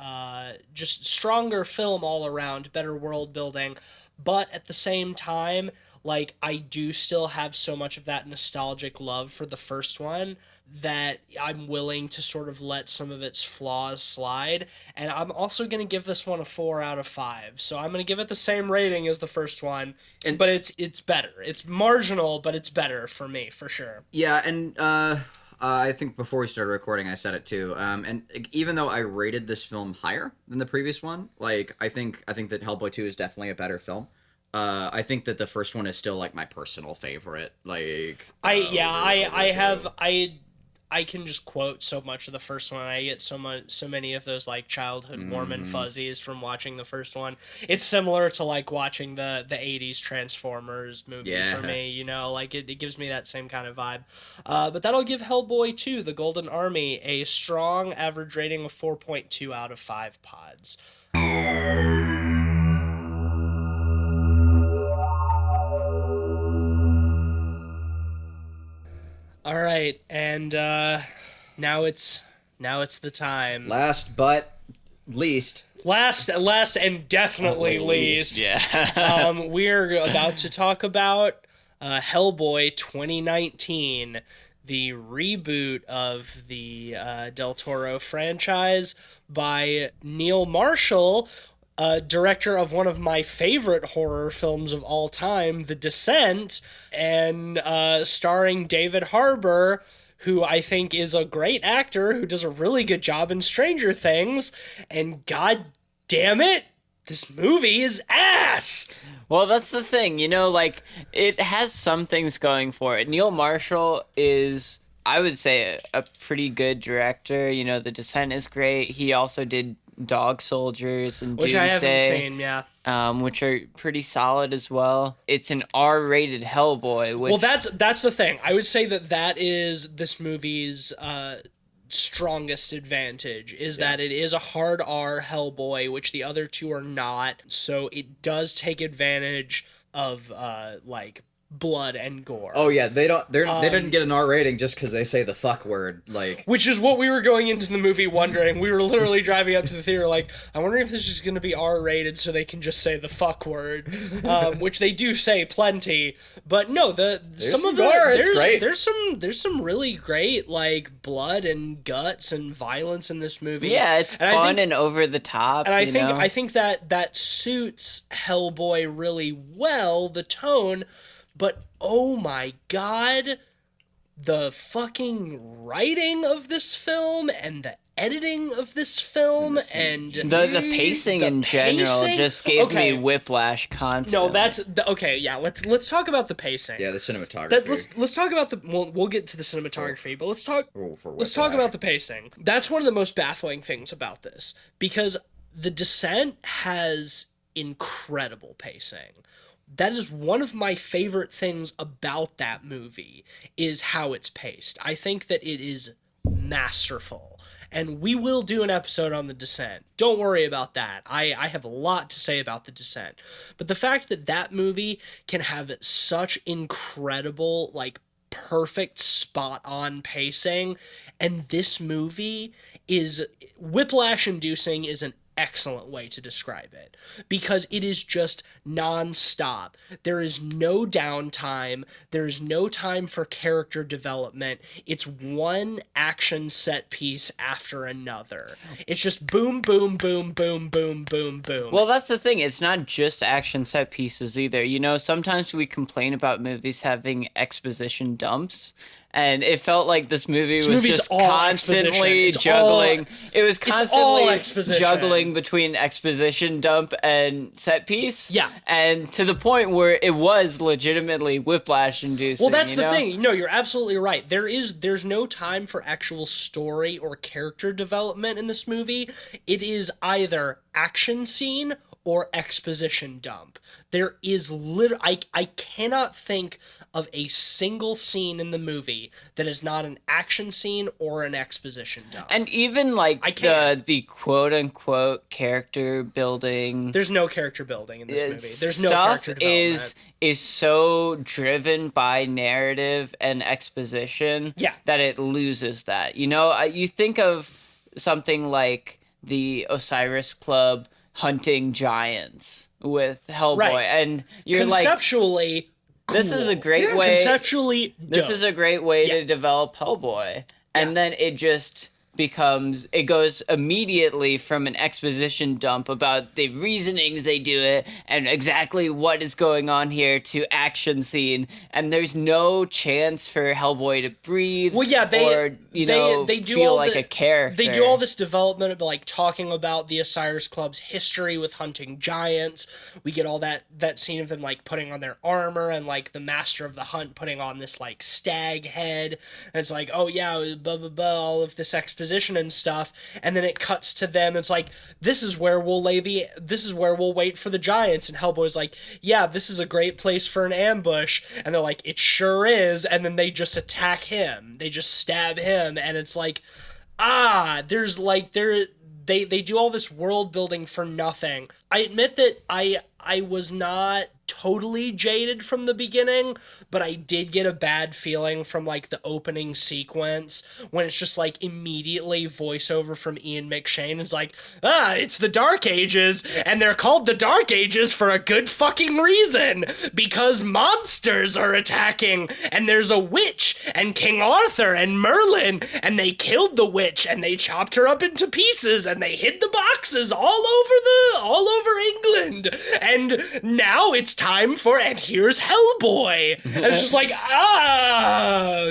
just stronger film all around, better world building. But at the same time, like, I do still have so much of that nostalgic love for the first one that I'm willing to sort of let some of its flaws slide. And I'm also going to give this one a 4 out of 5. So I'm going to give it the same rating as the first one, but it's better. It's marginal, but it's better for me, for sure. Yeah, and I think before we started recording, I said it too. And even though I rated this film higher than the previous one, like, I think that Hellboy 2 is definitely a better film. I think that the first one is still, like, my personal favorite. Like, I can just quote so much of the first one. I get so many of those, like, childhood warm and fuzzies from watching the first one. It's similar to, like, watching the 80s Transformers movie for me, like, it gives me that same kind of vibe. But that'll give Hellboy 2, The Golden Army, a strong average rating of 4.2 out of 5 pods. All right, and now it's the time. Last but least. Last and definitely least. Yeah. We're about to talk about Hellboy 2019, the reboot of the Del Toro franchise by Neil Marshall, director of one of my favorite horror films of all time, The Descent, and starring David Harbour, who I think is a great actor who does a really good job in Stranger Things, and god damn it, this movie is ass! Well, that's the thing, like, it has some things going for it. Neil Marshall is, I would say, a pretty good director. The Descent is great. He also did Dog Soldiers and Which Doomsday, I haven't seen, yeah. Which are pretty solid as well. It's an R-rated Hellboy. Which... Well, that's the thing. I would say that is this movie's strongest advantage, is that it is a hard R Hellboy, which the other two are not. So it does take advantage of like blood and gore. Oh yeah, they didn't get an R rating just because they say the fuck word, like. Which is what we were going into the movie wondering. We were literally driving up to the theater like, I wonder if this is going to be R rated so they can just say the fuck word, which they do say plenty. But no, there's some really great, like, blood and guts and violence in this movie. Yeah, it's fun and over the top. And I think that suits Hellboy really well, the tone. But oh my god, the fucking writing of this film and the editing of this film and the pacing in general just gave me whiplash constantly. No, that's okay. Yeah, let's talk about the pacing. Yeah, the cinematography. Let's talk about we'll get to the cinematography, but let's talk about the pacing. That's one of the most baffling things about this, because The Descent has incredible pacing. That is one of my favorite things about that movie, is how it's paced. I think that it is masterful. And we will do an episode on The Descent. Don't worry about that. I have a lot to say about The Descent. But the fact that movie can have such incredible, like, perfect spot-on pacing, and this movie is whiplash-inducing is an excellent way to describe it, because it is just non-stop. There is no downtime. There is no time for character development. It's one action set piece after another. It's just boom, boom, boom, boom, boom, boom, boom. Well, that's the thing. It's not just action set pieces either. Sometimes we complain about movies having exposition dumps, and it felt like this movie was movie's just all constantly exposition. juggling. It was all constantly exposition. juggling between exposition dump and set piece. Yeah. And to the point where it was legitimately whiplash inducing. Well, that's the know? thing. No, you're absolutely right. There's no time for actual story or character development in this movie. It is either action scene or exposition dump. There is I cannot think of a single scene in the movie that is not an action scene or an exposition dump. And even like the quote unquote character building. There's no character building in this movie. There's no stuff character development. is so driven by narrative and exposition that it loses that. You know, you think of something like the Osiris Club hunting giants with Hellboy, and you're conceptually, like, this is a great way. Conceptually, this is a great way to develop Hellboy, and then it just it goes immediately from an exposition dump about the reasonings they do it and exactly what is going on here to action scene, and there's no chance for Hellboy to breathe. Well, yeah, they do feel like a character. They do all this development, like talking about the Osiris Club's history with hunting giants. We get all that scene of them like putting on their armor and like the master of the hunt putting on this like stag head, and it's like, oh yeah, blah blah blah, all of this exposition and stuff, and then it cuts to them. It's like, this is where we'll wait for the giants, and Hellboy's like, yeah, this is a great place for an ambush, and they're like, it sure is, and then they just attack him, they just stab him, and it's like, there's like they do all this world building for nothing. I admit that I was not totally jaded from the beginning, but I did get a bad feeling from like the opening sequence when it's just like immediately voiceover from Ian McShane is like, it's the Dark Ages, and they're called the Dark Ages for a good fucking reason, because monsters are attacking, and there's a witch, and King Arthur and Merlin, and they killed the witch, and they chopped her up into pieces, and they hid the boxes all over England, and now it's time for, and here's Hellboy. And it's just like,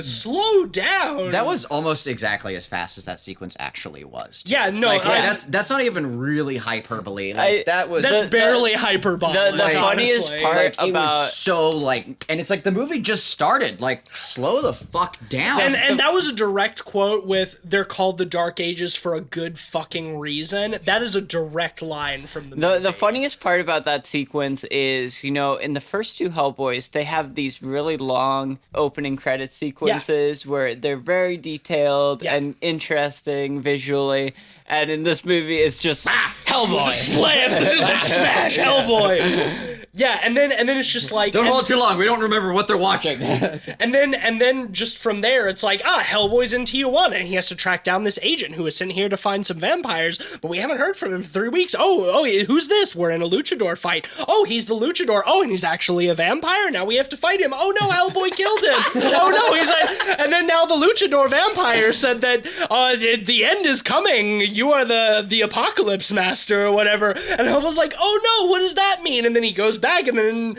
slow down. That was almost exactly as fast as that sequence actually was. Yeah, no, like, that's not even really hyperbole. Like, that's barely hyperbole. The funniest part it was so like, and it's like the movie just started. Like, slow the fuck down. And that was a direct quote with, they're called the Dark Ages for a good fucking reason. That is a direct line from the movie. The funniest part about that sequence is, you know, in the first two Hellboys, they have these really long opening credit sequences where they're very detailed and interesting visually. And in this movie, it's just Hellboy, slam, this is a smash, Hellboy. Yeah, and then it's just like, don't hold too long. We don't remember what they're watching. and then just from there, it's like, Hellboy's in Tijuana, and he has to track down this agent who is sent here to find some vampires, but we haven't heard from him for 3 weeks. Oh, who's this? We're in a luchador fight. Oh, he's the luchador. Oh, and he's actually a vampire. Now we have to fight him. Oh no, Hellboy killed him. Oh no, he's like, and then now the luchador vampire said that the end is coming. You are the apocalypse master or whatever. And Hellboy's like, oh no, what does that mean? And then he goes back, and then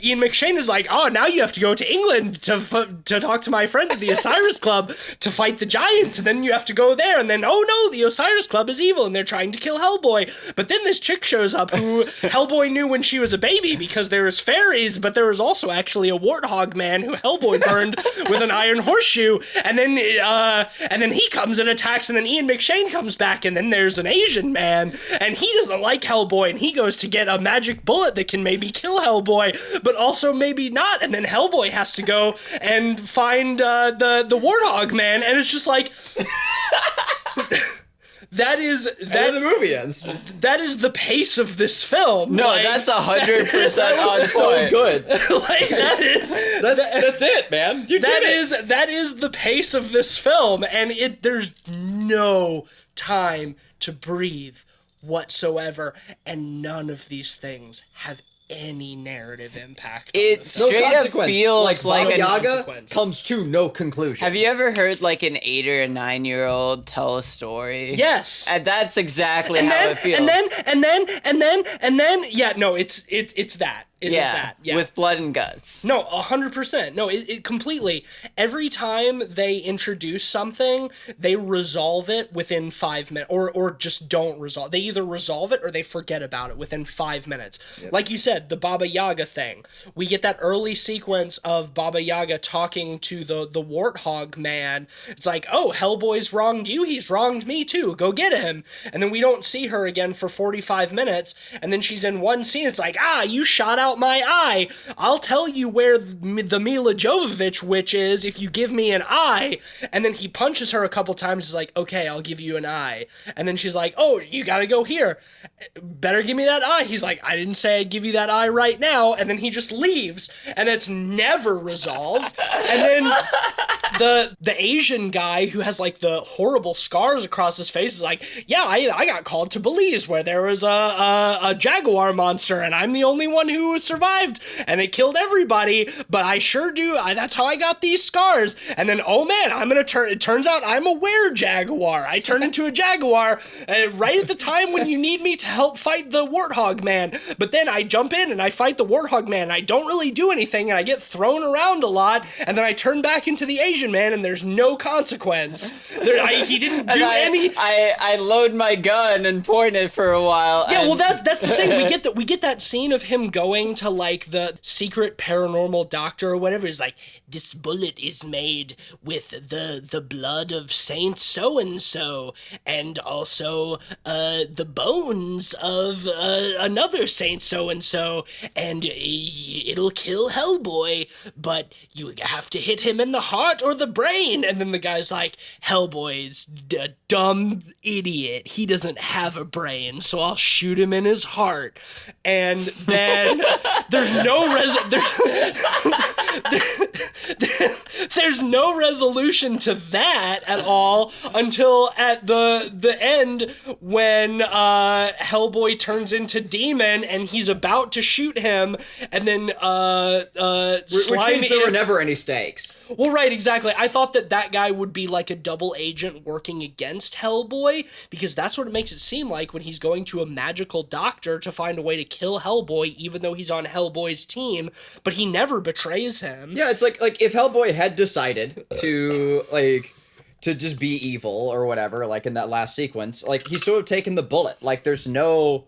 Ian McShane is like, now you have to go to England to talk to my friend at the Osiris Club to fight the giants, and then you have to go there, and then, oh no, the Osiris Club is evil, and they're trying to kill Hellboy. But then this chick shows up who Hellboy knew when she was a baby, because there was fairies, but there was also actually a warthog man who Hellboy burned with an iron horseshoe, and then he comes and attacks, and then Ian McShane comes back, and then there's an Asian man, and he doesn't like Hellboy, and he goes to get a magic bullet that can maybe kill Hellboy, but also maybe not, and then Hellboy has to go and find the warthog man, and it's just like... That is the movie ends. That is the pace of this film. No, that's 100% on point. So good. Like that's it, man. That is the pace of this film, and there's no time to breathe whatsoever, and none of these things have any narrative impact. It straight up feels like Baba a Yaga consequence. comes to no conclusion. Have you ever heard like an 8 or a 9-year-old tell a story? Yes. And that's exactly how it feels. And then, yeah, no, it's that. It is that. Yeah. with blood and guts. No, 100%. No, it completely. Every time they introduce something, they resolve it within 5 minutes, or just don't resolve. They either resolve it or they forget about it within 5 minutes. Yep. Like you said, the Baba Yaga thing. We get that early sequence of Baba Yaga talking to the warthog man. It's like, oh, Hellboy's wronged you. He's wronged me too. Go get him. And then we don't see her again for 45 minutes. And then she's in one scene. It's like, you shot out my eye. I'll tell you where the Mila Jovovich witch is if you give me an eye. And then he punches her a couple times. He's like, okay, I'll give you an eye. And then she's like, oh, you gotta go here. Better give me that eye. He's like, I didn't say I'd give you that eye right now. And then he just leaves. And it's never resolved. And then the Asian guy who has like the horrible scars across his face is like, yeah, I got called to Belize where there was a jaguar monster and I'm the only one who survived and it killed everybody, but I sure do. That's how I got these scars. And then, oh man, it turns out I'm a were-jaguar. I turn into a jaguar right at the time when you need me to help fight the warthog man. But then I jump in and I fight the warthog man. I don't really do anything and I get thrown around a lot. And then I turn back into the Asian man and there's no consequence. He didn't do any. I load my gun and point it for a while. Yeah, well, that's the thing. We get that scene of him going to like the secret paranormal doctor or whatever. He's like, this bullet is made with the blood of Saint so and so, and also the bones of another Saint so and so, and it'll kill Hellboy, but you have to hit him in the heart or the brain. And then the guy's like, Hellboy's a dumb idiot. He doesn't have a brain, so I'll shoot him in his heart. And then there's no there's no resolution to that at all until at the end when Hellboy turns into demon and he's about to shoot him, and then which means there were never any stakes. Well, right, exactly. I thought that guy would be like a double agent working against Hellboy, because that's what it makes it seem like when he's going to a magical doctor to find a way to kill Hellboy, even though he's on Hellboy's team, but he never betrays him. Yeah, it's like if Hellboy had decided to just be evil or whatever, like in that last sequence, like he's sort of taken the bullet. Like there's no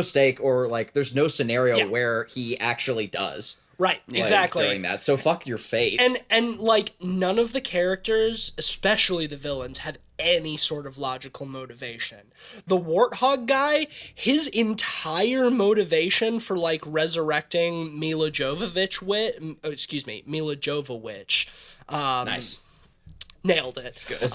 stake or like there's no scenario where he actually does. Right, exactly. During that, so fuck your fate. And like none of the characters, especially the villains, have any sort of logical motivation. The warthog guy, his entire motivation for like resurrecting Mila Jovovich, Nice. Nailed it. That's good.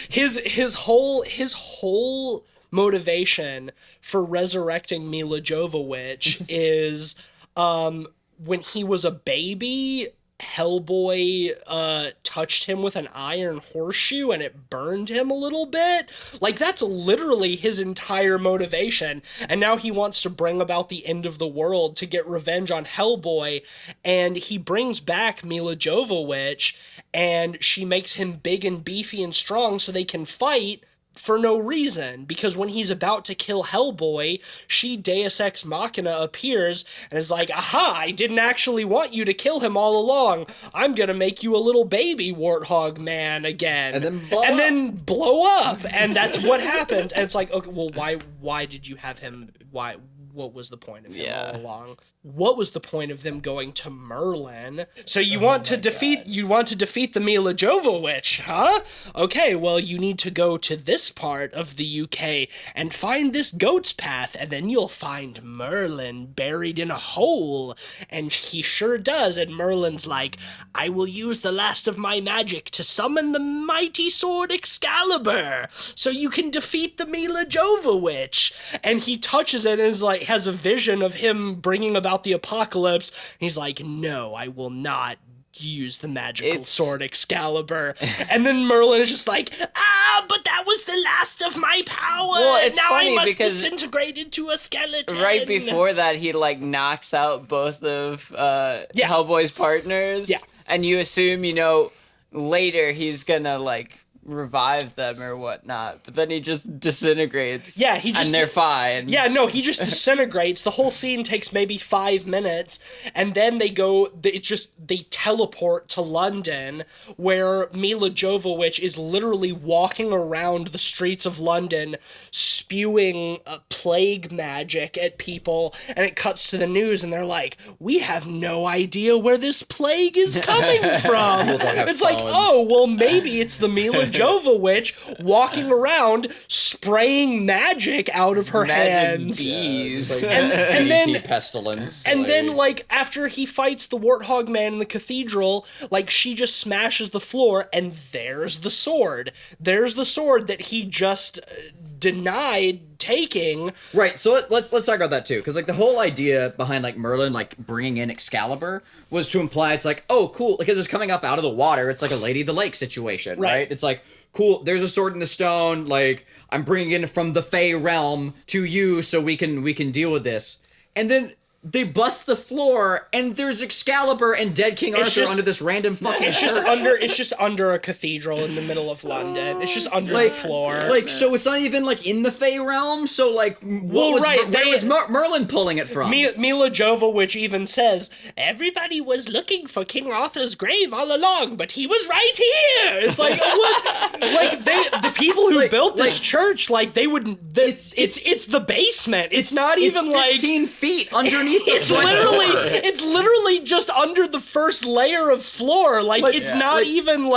His whole motivation for resurrecting Mila Jovovich is when he was a baby, Hellboy touched him with an iron horseshoe and it burned him a little bit. Like, that's literally his entire motivation. And now he wants to bring about the end of the world to get revenge on Hellboy. And he brings back Mila Jovovich and she makes him big and beefy and strong so they can fight for no reason, because when he's about to kill Hellboy, she Deus Ex Machina appears and is like, aha, I didn't actually want you to kill him all along. I'm gonna make you a little baby warthog man again. And then blow up. And that's what happens. And it's like, okay, well, why did you have him, what was the point of him all along? What was the point of them going to Merlin? So you want to defeat the Mila Jovovich, huh? Okay, well, you need to go to this part of the UK and find this goat's path, and then you'll find Merlin buried in a hole. And he sure does, and Merlin's like, I will use the last of my magic to summon the mighty sword Excalibur, so you can defeat the Mila Jovovich. And he touches it and is like, has a vision of him bringing about the apocalypse. He's like, no, I will not use the magical sword Excalibur. And then Merlin is just like, but that was the last of my power. Well, now I must disintegrate into a skeleton. Right before that, he like knocks out both of Hellboy's partners. Yeah. And you assume, later he's gonna like revive them or whatnot, but then he just disintegrates. Yeah, he just... And they're fine. Yeah, no, he just disintegrates. The whole scene takes maybe 5 minutes, and then they teleport to London, where Mila Jovovich is literally walking around the streets of London, spewing plague magic at people, and it cuts to the news, and they're like, we have no idea where this plague is coming from. It's like, oh, well, maybe it's the Mila Jovovich walking around spraying magic out of her hands. Bees. And then pestilence. And then, after he fights the Warthog Man in the cathedral, she just smashes the floor, and there's the sword. There's the sword that he just denied taking. Right, so let's talk about that too, because the whole idea behind Merlin bringing in Excalibur was to imply it's oh cool, because it's coming up out of the water, it's like a Lady of the Lake situation, right? It's cool, there's a sword in the stone, I'm bringing it from the Fey realm to you so we can deal with this, and then they bust the floor, and there's Excalibur and dead King Arthur under this random fucking It's just under a cathedral in the middle of London. It's just under the floor. So it's not even in the Fey realm. So where was Merlin pulling it from? Mila Jovovich even says everybody was looking for King Arthur's grave all along, but he was right here. It's what? The people who built this church, they wouldn't. It's the basement. It's not even 15 feet underneath. It's literally just under the first layer of floor. It's not even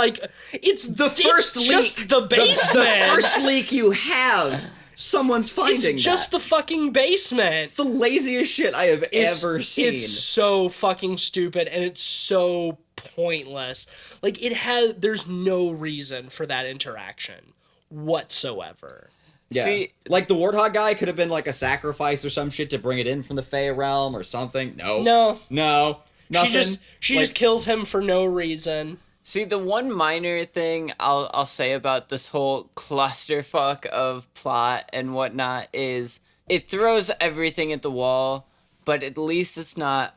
it's the first leak. Just the basement. The first leak you have. Someone's finding It's just the fucking basement. It's the laziest shit I have ever seen. It's so fucking stupid, and it's so pointless. There's no reason for that interaction whatsoever. Yeah. See, the Warthog guy could have been a sacrifice or some shit to bring it in from the Fey realm or something. No. Nothing. She just kills him for no reason. See, the one minor thing I'll say about this whole clusterfuck of plot and whatnot is it throws everything at the wall, but at least it's not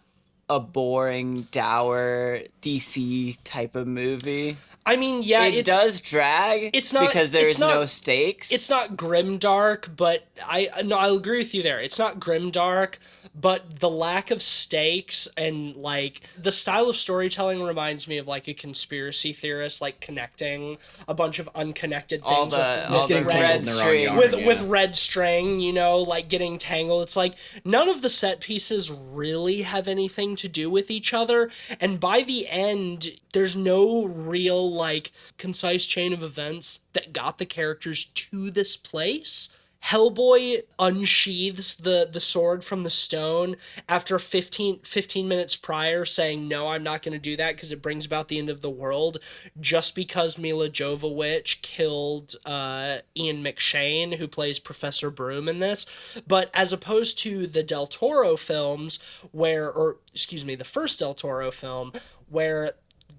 a boring, dour DC type of movie. I mean, yeah, it does drag. It's not because there's no stakes. It's not grimdark, but I'll agree with you there. It's not grimdark, but the lack of stakes and the style of storytelling reminds me of a conspiracy theorist connecting a bunch of unconnected things with red string. With red string, getting tangled. It's none of the set pieces really have anything to do with each other, and by the end there's no real concise chain of events that got the characters to this place. Hellboy unsheathes the sword from the stone after 15 minutes prior saying, no, I'm not going to do that because it brings about the end of the world, just because Mila Jovovich killed Ian McShane, who plays Professor Broom in this. But as opposed to the Del Toro films the first Del Toro film, where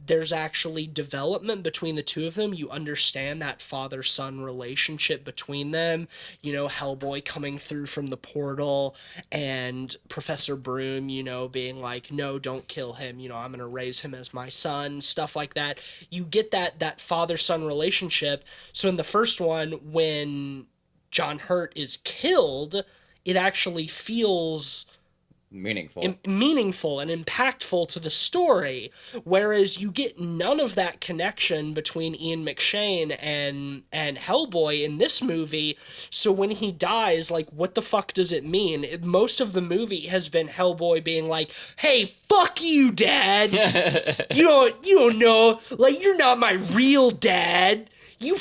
there's actually development between the two of them. You understand that father-son relationship between them. Hellboy coming through from the portal and Professor Broom, being no, don't kill him. I'm going to raise him as my son, stuff like that. You get that father-son relationship. So in the first one, when John Hurt is killed, it actually feels meaningful and impactful to the story, whereas you get none of that connection between Ian McShane and Hellboy in this movie. So when he dies, what the fuck does it mean? Most of the movie has been Hellboy being hey, fuck you, Dad. you don't know, you're not my real dad. You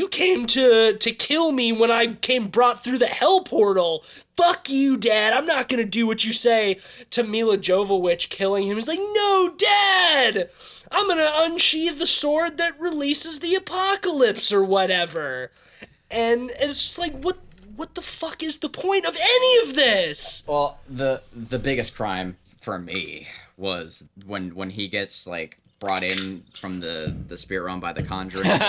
came to kill me when I brought through the hell portal. Fuck you, Dad. I'm not gonna do what you say. To Mila Jovovich killing him. He's no, Dad! I'm gonna unsheathe the sword that releases the apocalypse or whatever. And it's just what the fuck is the point of any of this? Well, the biggest crime for me was when he gets brought in from the spirit realm by The Conjuring, and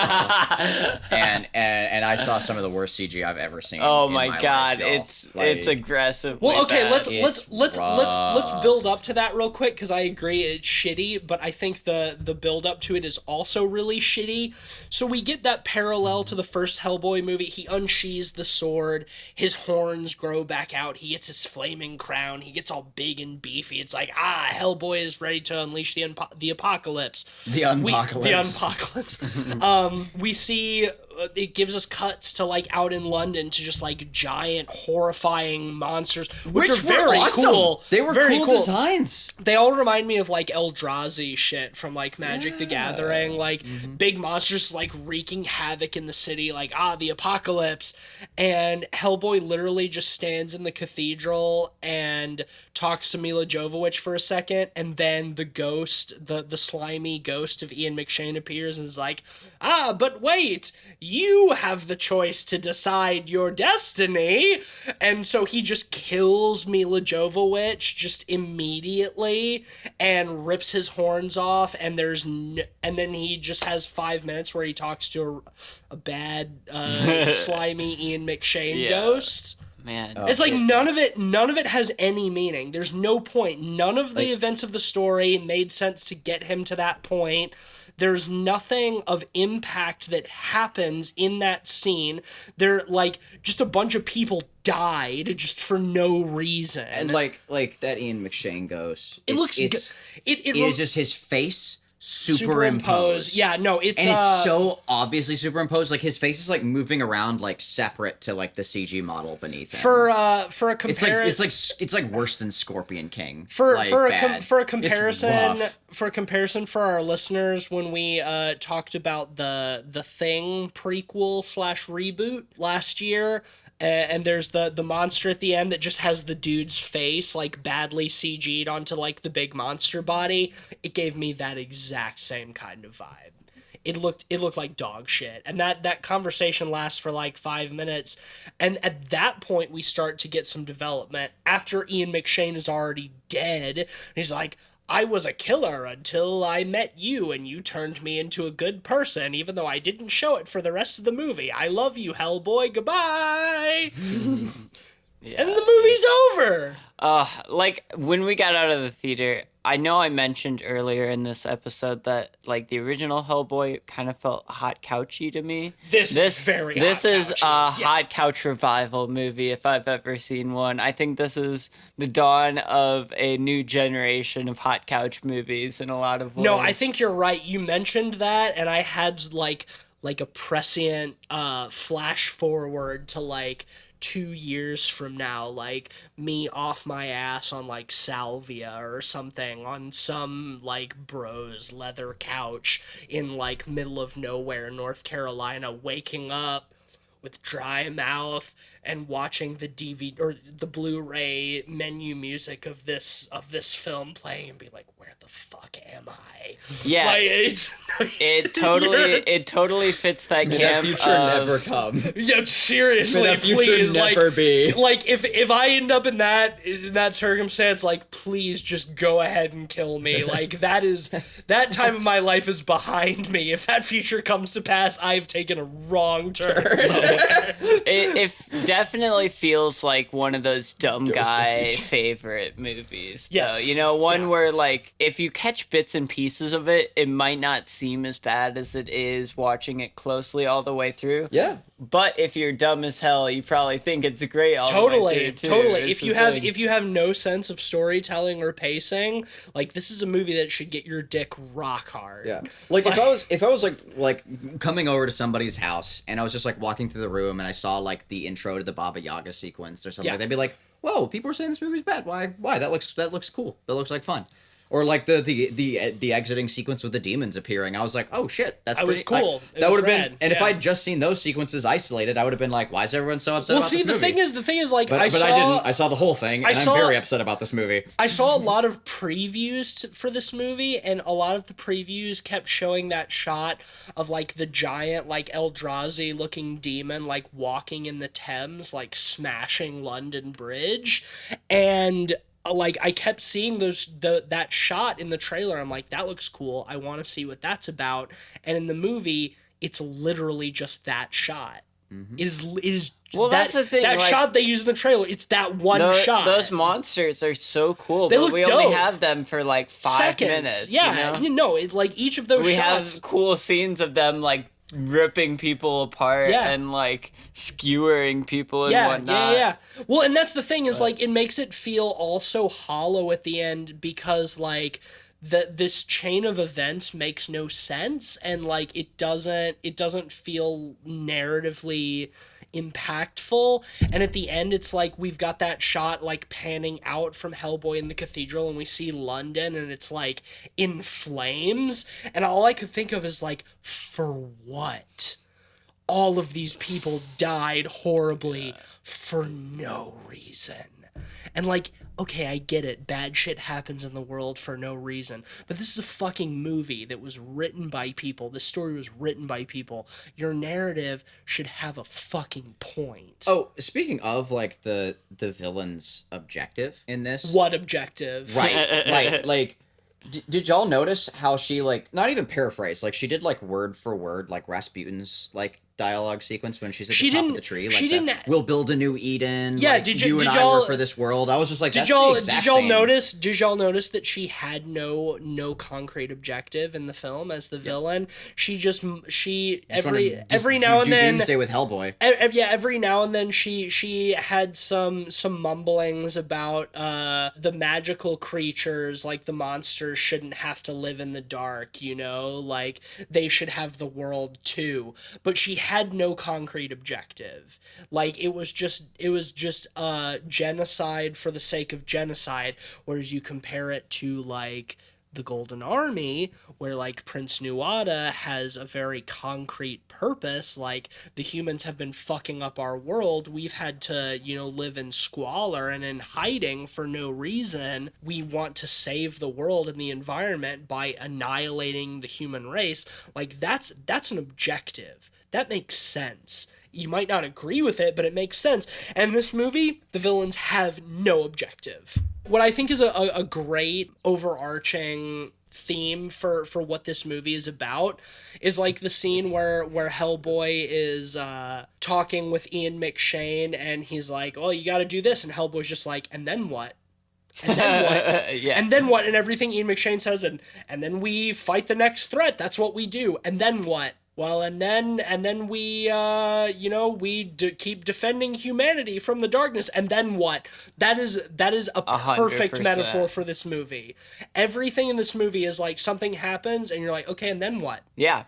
I saw some of the worst CG I've ever seen. Oh in my god, life, it's aggressive. Well, okay, bad. let's build up to that real quick, because I agree it's shitty, but I think the build up to it is also really shitty. So we get that parallel to the first Hellboy movie. He unsheathes the sword, his horns grow back out, he gets his flaming crown, he gets all big and beefy. It's like, Hellboy is ready to unleash the apocalypse. The apocalypse. We see it gives us cuts to like out in London to just like giant horrifying monsters, which are very awesome. cool. They were very cool designs. They all remind me of like Eldrazi shit from like Magic the Gathering, like big monsters like wreaking havoc in the city, like the apocalypse. And Hellboy literally just stands in the cathedral and talks to Mila Jovovich for a second, and then the ghost, the slimy ghost of Ian McShane appears and is like, but wait, you have the choice to decide your destiny. And so he just kills Mila Jovovich just immediately and rips his horns off, and and then he just has 5 minutes where he talks to a bad slimy Ian McShane ghost. Man, it's like none of it has any meaning. There's no point. None of the events of the story made sense to get him to that point. There's nothing of impact that happens in that scene. They're like just a bunch of people died just for no reason. And like that Ian McShane ghost. It looks good. It is just his face superimposed. Yeah, no, it's so obviously superimposed. Like his face is like moving around like separate to like the CG model beneath him. For a comparison, it's like worse than Scorpion King. For a comparison for our listeners, when we talked about the Thing prequel / reboot last year. And there's the monster at the end that just has the dude's face like badly CG'd onto like the big monster body. It gave me that exact same kind of vibe. It looked like dog shit. And that conversation lasts for like 5 minutes. And at that point we start to get some development after Ian McShane is already dead. He's like, I was a killer until I met you, and you turned me into a good person, even though I didn't show it for the rest of the movie. I love you, Hellboy. Goodbye. Yeah. And the movie's over. Like when we got out of the theater, I know I mentioned earlier in this episode that like the original Hellboy kind of felt hot couchy to me. This is a hot couch revival movie if I've ever seen one. I think this is the dawn of a new generation of hot couch movies in a lot of ways. No, I think you're right. You mentioned that, and I had like a prescient flash forward to like 2 years from now, like me off my ass on like salvia or something on some like bros leather couch in like middle of nowhere North Carolina, waking up with dry mouth and watching the DVD or the Blu-ray menu music of this film playing and be like, where the fuck am I? Yeah, like, it totally fits that May camp. That future never come. Yeah, seriously, May that future please, never be. Like if I end up in that circumstance, like please just go ahead and kill me. Like that time of my life is behind me. If that future comes to pass, I've taken a wrong turn. It definitely feels like one of those dumb guy favorite movies. Yes. Though. You know, one where like if you catch bits and pieces of it, it might not seem as bad as it is watching it closely all the way through. Yeah. But if you're dumb as hell, you probably think it's great all the way through too. Totally. If you have no sense of storytelling or pacing, like this is a movie that should get your dick rock hard. Yeah. Like if I was like coming over to somebody's house and I was just like walking through the room and I saw like the intro to the Baba Yaga sequence or something, they'd be like, "Whoa, people are saying this movie's bad. Why? That looks cool. That looks like fun." Or like the exiting sequence with the demons appearing. I was like, oh shit, that's was cool. That would have been, and if I'd just seen those sequences isolated, I would have been like, why is everyone so upset about this movie? Well, see, the thing is, like, but I didn't. I saw the whole thing, and I'm very upset about this movie. I saw a lot of previews for this movie, and a lot of the previews kept showing that shot of like the giant, like Eldrazi looking demon, like walking in the Thames, like smashing London Bridge, and like I kept seeing that shot in the trailer. I'm like, that looks cool. I want to see what that's about. And in the movie, it's literally just that shot. It is Well, that's the thing, that like, shot they use in the trailer. It's that one shot. Those monsters are so cool, They but look we only dope. have them for like 5 Seconds. minutes. Yeah, you know? it like each of those We shots. have cool scenes of them like ripping people apart Yeah. and like skewering people and whatnot. Yeah. Well, and that's the thing is like it makes it feel all so hollow at the end because like this chain of events makes no sense and like it doesn't feel narratively impactful. And at the end it's like we've got that shot like panning out from Hellboy in the cathedral and we see London and it's like in flames, and all I could think of is like, for what? All of these people died horribly for no reason. And like, okay, I get it. Bad shit happens in the world for no reason. But this is a fucking movie that was written by people. This story was written by people. Your narrative should have a fucking point. Oh, speaking of like the villain's objective in this. What objective? Right. Like did y'all notice how she like not even paraphrase, like she did like word for word like Rasputin's like dialogue sequence when she's at the top of the tree, like she didn't. We'll build a new Eden. Yeah, like, did you and I were for this world. I was just like, did that's y'all the exact did y'all same. notice? Did y'all notice that she had no concrete objective in the film as the villain? She just every now and then Doomsday with Hellboy. Every now and then she had some mumblings about the magical creatures, like the monsters shouldn't have to live in the dark, you know, like they should have the world too. But she had no concrete objective. Like it was just genocide for the sake of genocide, whereas you compare it to like the Golden Army, where like Prince Nuada has a very concrete purpose. Like the humans have been fucking up our world. We've had to, you know, live in squalor and in hiding for no reason. We want to save the world and the environment by annihilating the human race. Like that's an objective. That makes sense. You might not agree with it, but it makes sense. And in this movie, the villains have no objective. What I think is a great overarching theme for what this movie is about is like the scene where Hellboy is talking with Ian McShane and he's like, oh, you got to do this. And Hellboy's just like, and then what? And then what? Yeah. And then what? And everything Ian McShane says, and then we fight the next threat. That's what we do. And then what? Well, and then we, keep defending humanity from the darkness. And then what? That is a perfect 100%. metaphor for this movie. Everything in this movie is like something happens and you're like, okay, and then what? Yeah.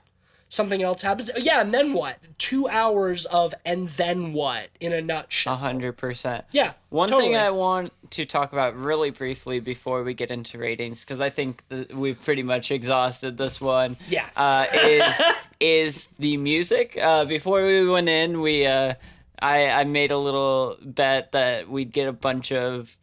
Something else happens. Yeah, and then what? 2 hours of and then what in a nutshell. 100%. Yeah. One totally. thing I want to talk about really briefly before we get into ratings, because I think we've pretty much exhausted this one. Yeah. Is the music. Before we went in, I made a little bet that we'd get a bunch of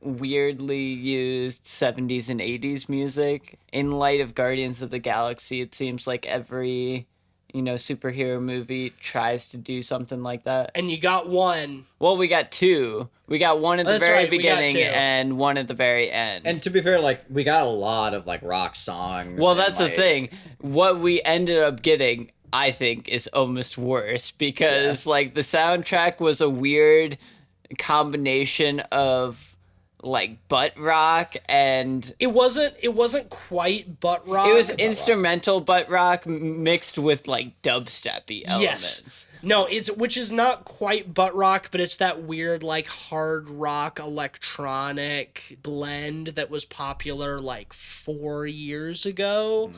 weirdly used 70s and 80s music. In light of Guardians of the Galaxy, it seems like every, superhero movie tries to do something like that. And you got one. Well, we got two. We got one at the That's very right, we got beginning two. and one at the very end. And to be fair, like we got a lot of like rock songs. Well, and, that's the like, thing. What we ended up getting, I think, is almost worse because like the soundtrack was a weird combination of like butt rock and It wasn't quite butt rock. it was instrumental butt rock mixed with like dubsteppy elements. Yes. No, which is not quite butt rock, but it's that weird like hard rock electronic blend that was popular like 4 years ago,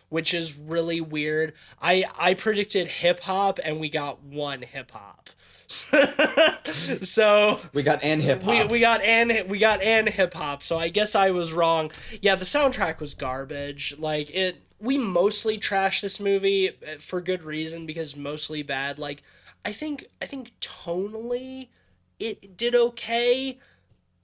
which is really weird. I predicted hip hop and we got one hip hop. So we got hip hop. we got hip hop. So I guess I was wrong. Yeah, the soundtrack was garbage. Like we mostly trashed this movie for good reason because mostly bad. Like I think tonally it did okay.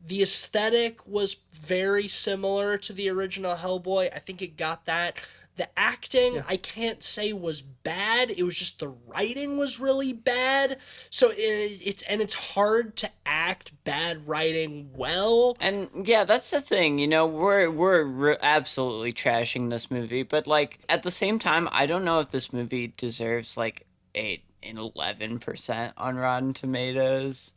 The aesthetic was very similar to the original Hellboy. I think it got that. The acting, I can't say was bad. It was just the writing was really bad. So it's hard to act bad writing well. And yeah, that's the thing. We're absolutely trashing this movie, but like at the same time, I don't know if this movie deserves like an 11% on Rotten Tomatoes.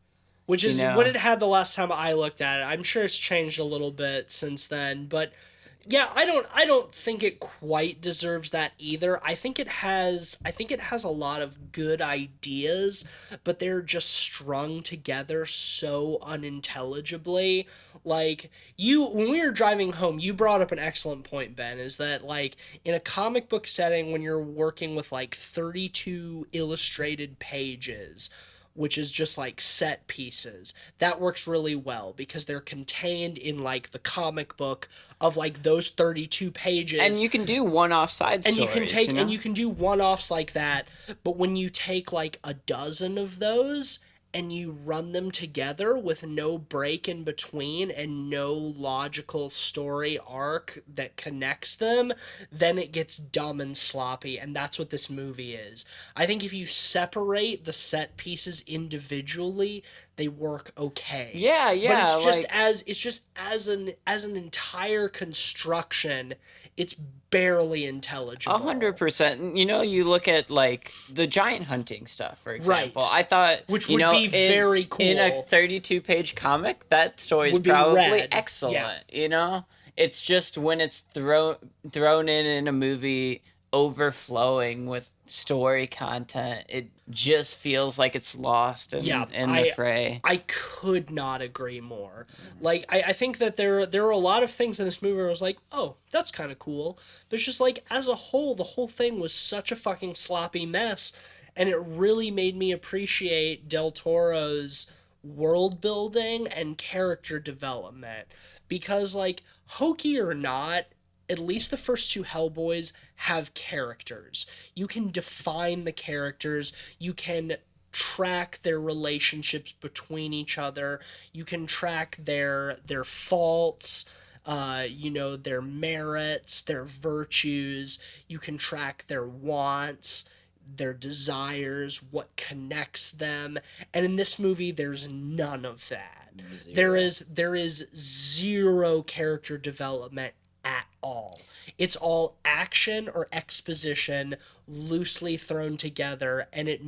Which is what it had the last time I looked at it. I'm sure it's changed a little bit since then, but yeah, I don't think it quite deserves that either. I think it has a lot of good ideas, but they're just strung together so unintelligibly. Like when we were driving home, you brought up an excellent point, Ben, is that like in a comic book setting when you're working with like 32 illustrated pages, which is just like set pieces, that works really well because they're contained in like the comic book of like those 32 pages, and you can do one-off side stories, and you can do one-offs like that. But when you take like a dozen of those and you run them together with no break in between and no logical story arc that connects them, then it gets dumb and sloppy, and that's what this movie is. I think if you separate the set pieces individually, they work okay. Yeah. But it's just as an entire construction, it's barely intelligible. 100%. You look at like the giant hunting stuff, for example. Right. I thought, which would be very cool in a 32-page comic. That story is probably excellent. Yeah. It's just when it's thrown in a movie, overflowing with story content, it just feels like it's lost in the fray. I could not agree more. Like, I think that there are a lot of things in this movie where I was like, oh, that's kind of cool. But it's just like, as a whole, the whole thing was such a fucking sloppy mess, and it really made me appreciate Del Toro's world building and character development. Because, like, hokey or not, at least the first two Hellboys have characters. You can define the characters. You can track their relationships between each other. You can track their faults, their merits, their virtues. You can track their wants, their desires, what connects them. And in this movie, there's none of that. Zero. There is zero character development at all. It's all action or exposition loosely thrown together, and it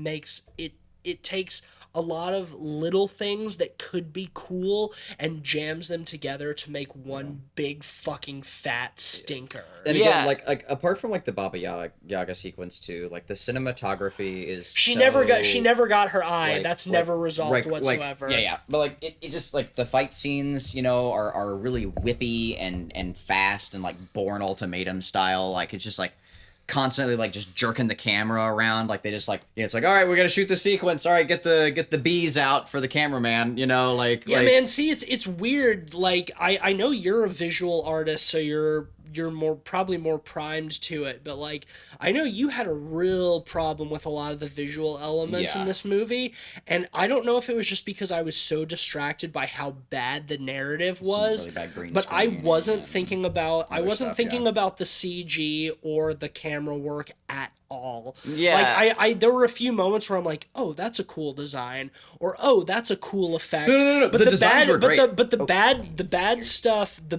takes a lot of little things that could be cool and jams them together to make one big fucking fat stinker. And again, like apart from like the Baba Yaga sequence too, like the cinematography is she never got her eye. That's never resolved whatsoever. But like it just like the fight scenes, are really whippy and fast and like Bourne Ultimatum style. Like it's just like constantly like just jerking the camera around, like they just like it's like, all right, we gotta shoot the sequence, all right, get the bees out for the cameraman, man. See, it's weird. Like I know you're a visual artist, so you're probably more primed to it, but like I know you had a real problem with a lot of the visual elements in this movie, and I don't know if it was just because I was so distracted by how bad the narrative was, really but I wasn't thinking about the CG or the camera work at all. Like I there were a few moments where I'm like, oh, that's a cool design, or oh, that's a cool effect. No. But the designs were great. The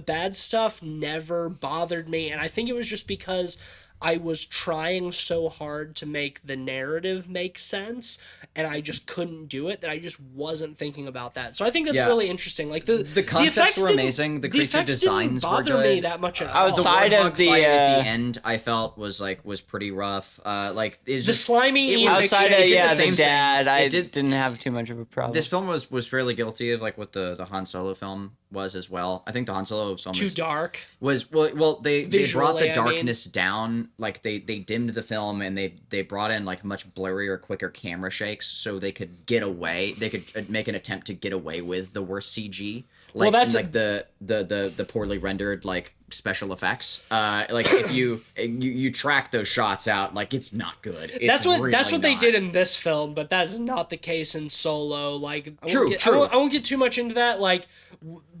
bad stuff never bothered me, and I think it was just because I was trying so hard to make the narrative make sense, and I just couldn't do it, that I just wasn't thinking about that. So I think that's really interesting. Like the concepts were amazing, the creature designs were good. Didn't bother me that much at all. Outside of the fight at the end, I felt was pretty rough. Like it's the just, slimy outside of the dad, I didn't have too much of a problem. This film was fairly guilty of like what the Han Solo film was as well. I think the Han Solo film too dark. They brought the darkness down. Like they dimmed the film, and they brought in like much blurrier, quicker camera shakes, so they could get away. They could make an attempt to get away with the worst CG. Like, well, that's the poorly rendered like special effects. Like if you track those shots out, like it's not good. That's what they did in this film, but that is not the case in Solo. Like true. I won't get too much into that. Like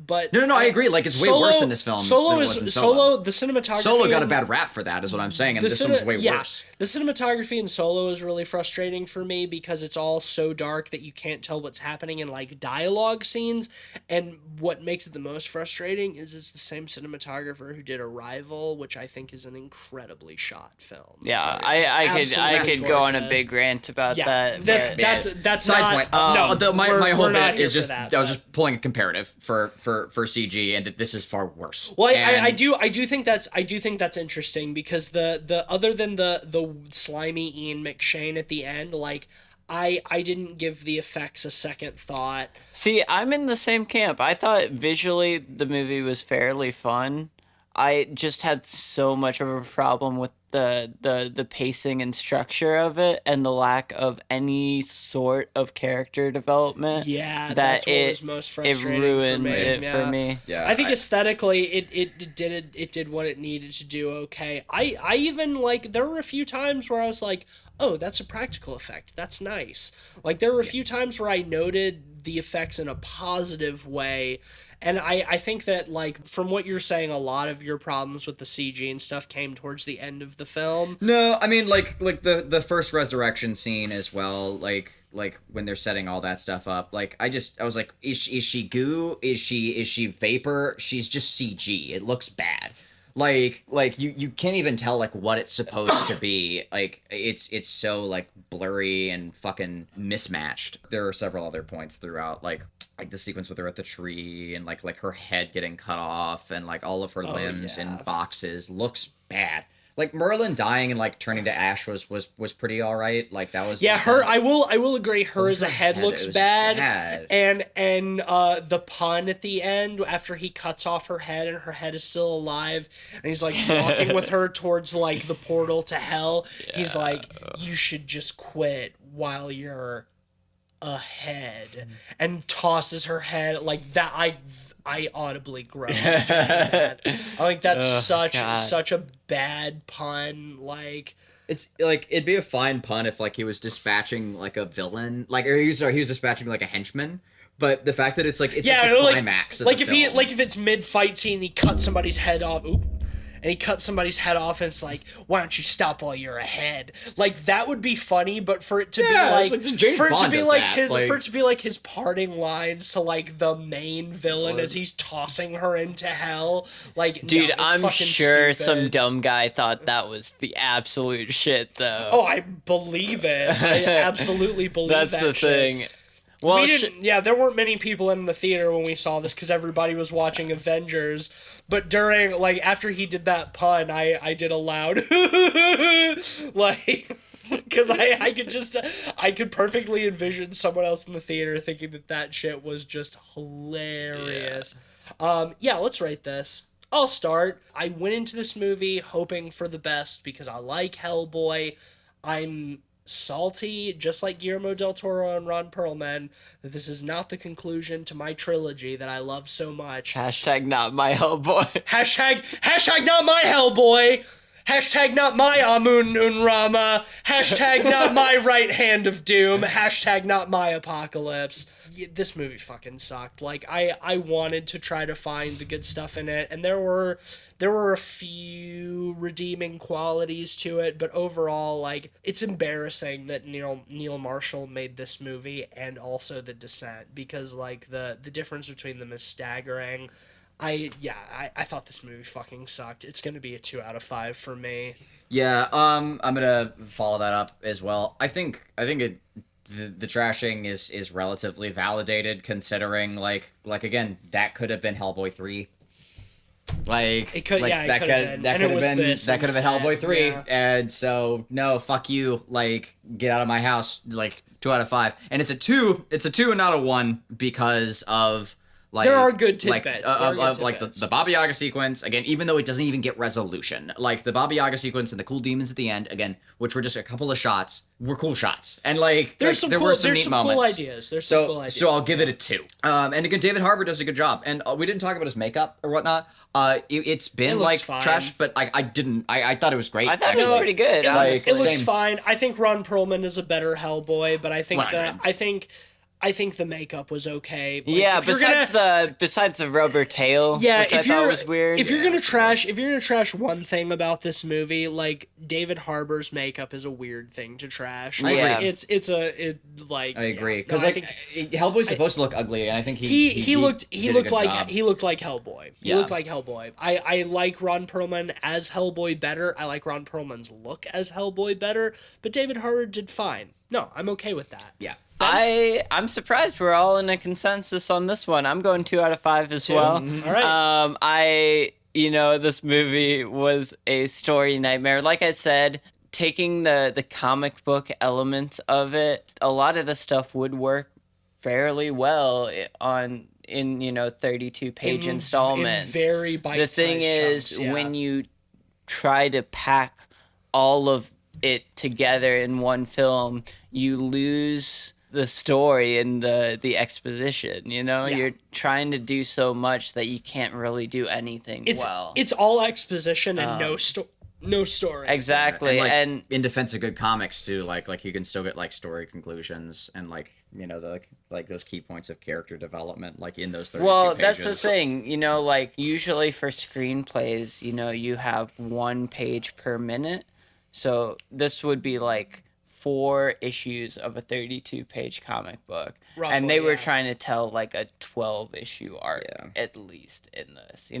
but No, I agree. Like, it's way worse in this film than it was in Solo. The cinematography. Solo got a bad rap for that, is what I'm saying, and this one's way worse. The cinematography in Solo is really frustrating for me because it's all so dark that you can't tell what's happening in like dialogue scenes. And what makes it the most frustrating is it's the same cinematographer who did Arrival, which I think is an incredibly shot film. Yeah, I could go on a big rant about that. That's side not, point. My whole bit is just I was just pulling a comparative for CG, and that this is far worse. Well, I do think that's interesting because the other than the slimy Ian McShane at the end, like I didn't give the effects a second thought. See, I'm in the same camp. I thought visually the movie was fairly fun. I just had so much of a problem with the pacing and structure of it and the lack of any sort of character development. Yeah, that's what was most frustrating. It ruined for me. it for me. Yeah, I think aesthetically it did what it needed to do okay. I even like there were a few times where I was like, oh, that's a practical effect. That's nice. Like there were a few times where I noted the effects in a positive way. And I think that, like, from what you're saying, a lot of your problems with the CG and stuff came towards the end of the film. No, I mean, like the first resurrection scene as well, like when they're setting all that stuff up, like, I was like, is she goo? Is she vapor? She's just CG. It looks bad. Like you can't even tell like what it's supposed to be. Like it's so like blurry and fucking mismatched. There are several other points throughout, like the sequence with her at the tree and like her head getting cut off and like all of her limbs in boxes looks bad. Like Merlin dying and like turning to ash was pretty all right. Like that was I will agree. Her as a head looks bad. And the pun at the end after he cuts off her head and her head is still alive and he's like walking with her towards like the portal to hell. Yeah. He's like, you should just quit while you're ahead, and tosses her head like that. I audibly groaned during that. I think that's such a bad pun. Like it's like it'd be a fine pun if like he was dispatching like a villain, like or he was dispatching like a henchman. But the fact that it's like the climax of the film. If it's mid fight scene, he cuts somebody's head off. And he cuts somebody's head off, and it's like, why don't you stop while you're ahead? Like that would be funny, but for it to be like his parting lines to like the main villain as he's tossing her into hell, like dude, no, I'm sure some dumb guy thought that was the absolute shit, though. Oh, I believe it. I absolutely believe that's that the shit. thing. Well, there weren't many people in the theater when we saw this because everybody was watching Avengers. But during, like, after he did that pun, I did a loud, like, because I could perfectly envision someone else in the theater thinking that shit was just hilarious. Let's rate this. I'll start. I went into this movie hoping for the best because I like Hellboy. I'm salty, just like Guillermo del Toro and Ron Perlman, that this is not the conclusion to my trilogy that I love so much. Hashtag not my Hellboy. Hashtag not my Hellboy. Hashtag not my Amun Rama. Hashtag not my right hand of doom. Hashtag not my apocalypse. This movie fucking sucked. Like I wanted to try to find the good stuff in it, and there were a few redeeming qualities to it, but overall, like, it's embarrassing that Neil Marshall made this movie and also The Descent, because like the difference between them is staggering. I thought this movie fucking sucked. It's gonna be a 2 out of 5 for me. Yeah, I'm gonna follow that up as well. I think the trashing is relatively validated, considering like again, that could have been Hellboy 3. Like it could, that could have been Hellboy 3, and so no, fuck you, like, get out of my house. Like 2 out of 5, and it's a 2 and not a 1 because of. Like, there are good tidbits. Like the Baba Yaga sequence, again, even though it doesn't even get resolution. Like, the Baba Yaga sequence and the cool demons at the end, again, which were just a couple of shots, were cool shots. And, like, there were some neat moments. Cool ideas. There's some cool ideas. So I'll give it a 2. And again, David Harbour does a good job. And we didn't talk about his makeup or whatnot. It's been, like, fine. trash, but I thought it was great, I thought it was pretty good. It looks fine. I think Ron Perlman is a better Hellboy, but I think I think the makeup was okay. Like, Yeah, if you're besides the rubber tail, yeah, which I thought was weird. If you're gonna trash one thing about this movie, like David Harbour's makeup is a weird thing to trash. Like, Yeah. I agree, yeah. because No, I like think Hellboy's supposed to look ugly, and I think he looked did a good like job. he looked like Hellboy. He Yeah. looked like Hellboy. I like Ron Perlman as Hellboy better. I like Ron Perlman's look as Hellboy better, but David Harbour did fine. No, I'm okay with that. Yeah. I'm surprised we're all in a consensus on this one. I'm going 2 out of 5 as well. All right. This movie was a story nightmare. Like I said, taking the comic book elements of it, a lot of the stuff would work fairly well in 32-page installments. In very bite-sized The thing is, chunks, yeah. when you try to pack all of it together in one film, you lose the story and the exposition. You're trying to do so much that you can't really do anything well. It's all exposition and no story. Exactly. And in defense of good comics too, like you can still get like story conclusions and those key points of character development like in those 32 Well, pages. that's the thing, usually for screenplays, you have 1 page per minute. So this would be like 4 issues of a 32-page comic book. Roughly, and they were yeah. trying to tell like a 12-issue arc at least in this,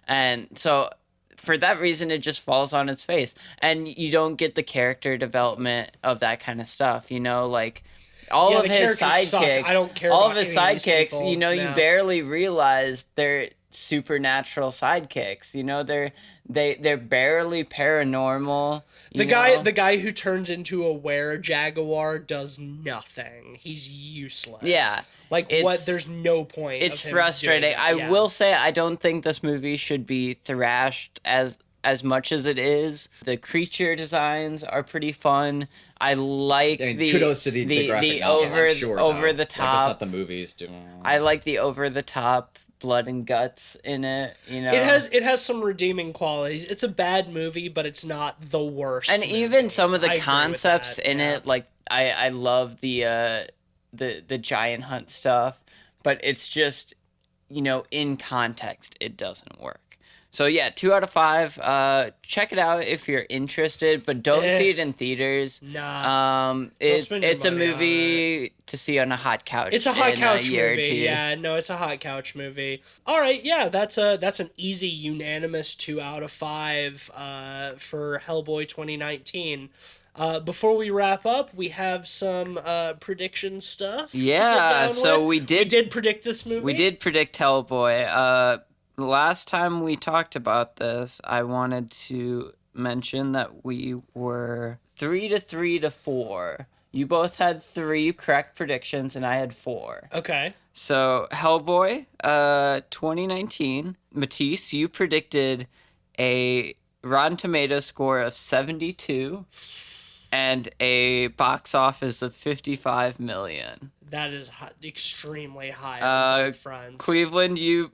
And so for that reason, it just falls on its face. And you don't get the character development of that kind of stuff, like all of the his characters sucked. sidekicks. I don't care all about of his any of these sidekicks, people. you Yeah. barely realize they're supernatural sidekicks. They're barely paranormal. The guy who turns into a were-jaguar does nothing. He's useless. Yeah. Like what? There's no point. It's of him frustrating. doing it. I will say I don't think this movie should be thrashed as much as it is. The creature designs are pretty fun. I like kudos to the graphic novel, over I'm sure, over the Like, top. it's not the movies doing. I like the over the top blood and guts in it. It has some redeeming qualities. It's a bad movie, but it's not the worst. And movie. even some of I the agree with concepts that, in yeah. it, like I love the giant hunt stuff, but it's just in context it doesn't work. So yeah, 2 out of 5. Check it out if you're interested, but don't see it in theaters. Nah. It's spend your a money on movie to see on a hot couch. It's a hot in couch a year or movie. two. Yeah, no, it's a hot couch movie. All right, yeah, that's an easy unanimous 2 out of 5 for Hellboy 2019. Before we wrap up, we have some prediction stuff. to get Yeah, down so with. we did predict this movie. We did predict Hellboy. Last time we talked about this, I wanted to mention that we were 3 to 4. You both had 3 correct predictions, and I had 4. Okay. So Hellboy, 2019. Matisse, you predicted a Rotten Tomatoes score of 72 and a box office of 55 million. That is extremely high on both fronts. Cleveland, you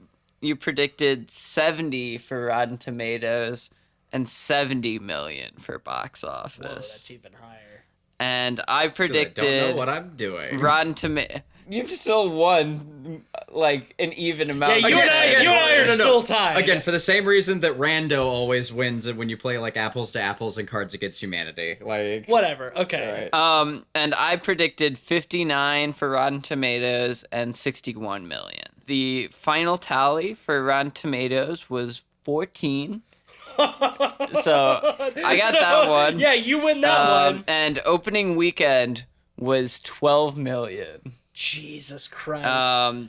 predicted 70 for Rotten Tomatoes and 70 million for box office. Whoa, that's even higher. And I predicted I don't know what I'm doing. Rotten Tomatoes. You've still won like an even amount. Yeah, you and I are still tied. Again, for the same reason that Rando always wins when you play like apples to apples and Cards Against Humanity. Like Whatever. Okay. Right. And I predicted 59 for Rotten Tomatoes and 61 million. The final tally for Rotten Tomatoes was 14. So I got that one. Yeah, you win that one. And opening weekend was 12 million. Jesus Christ.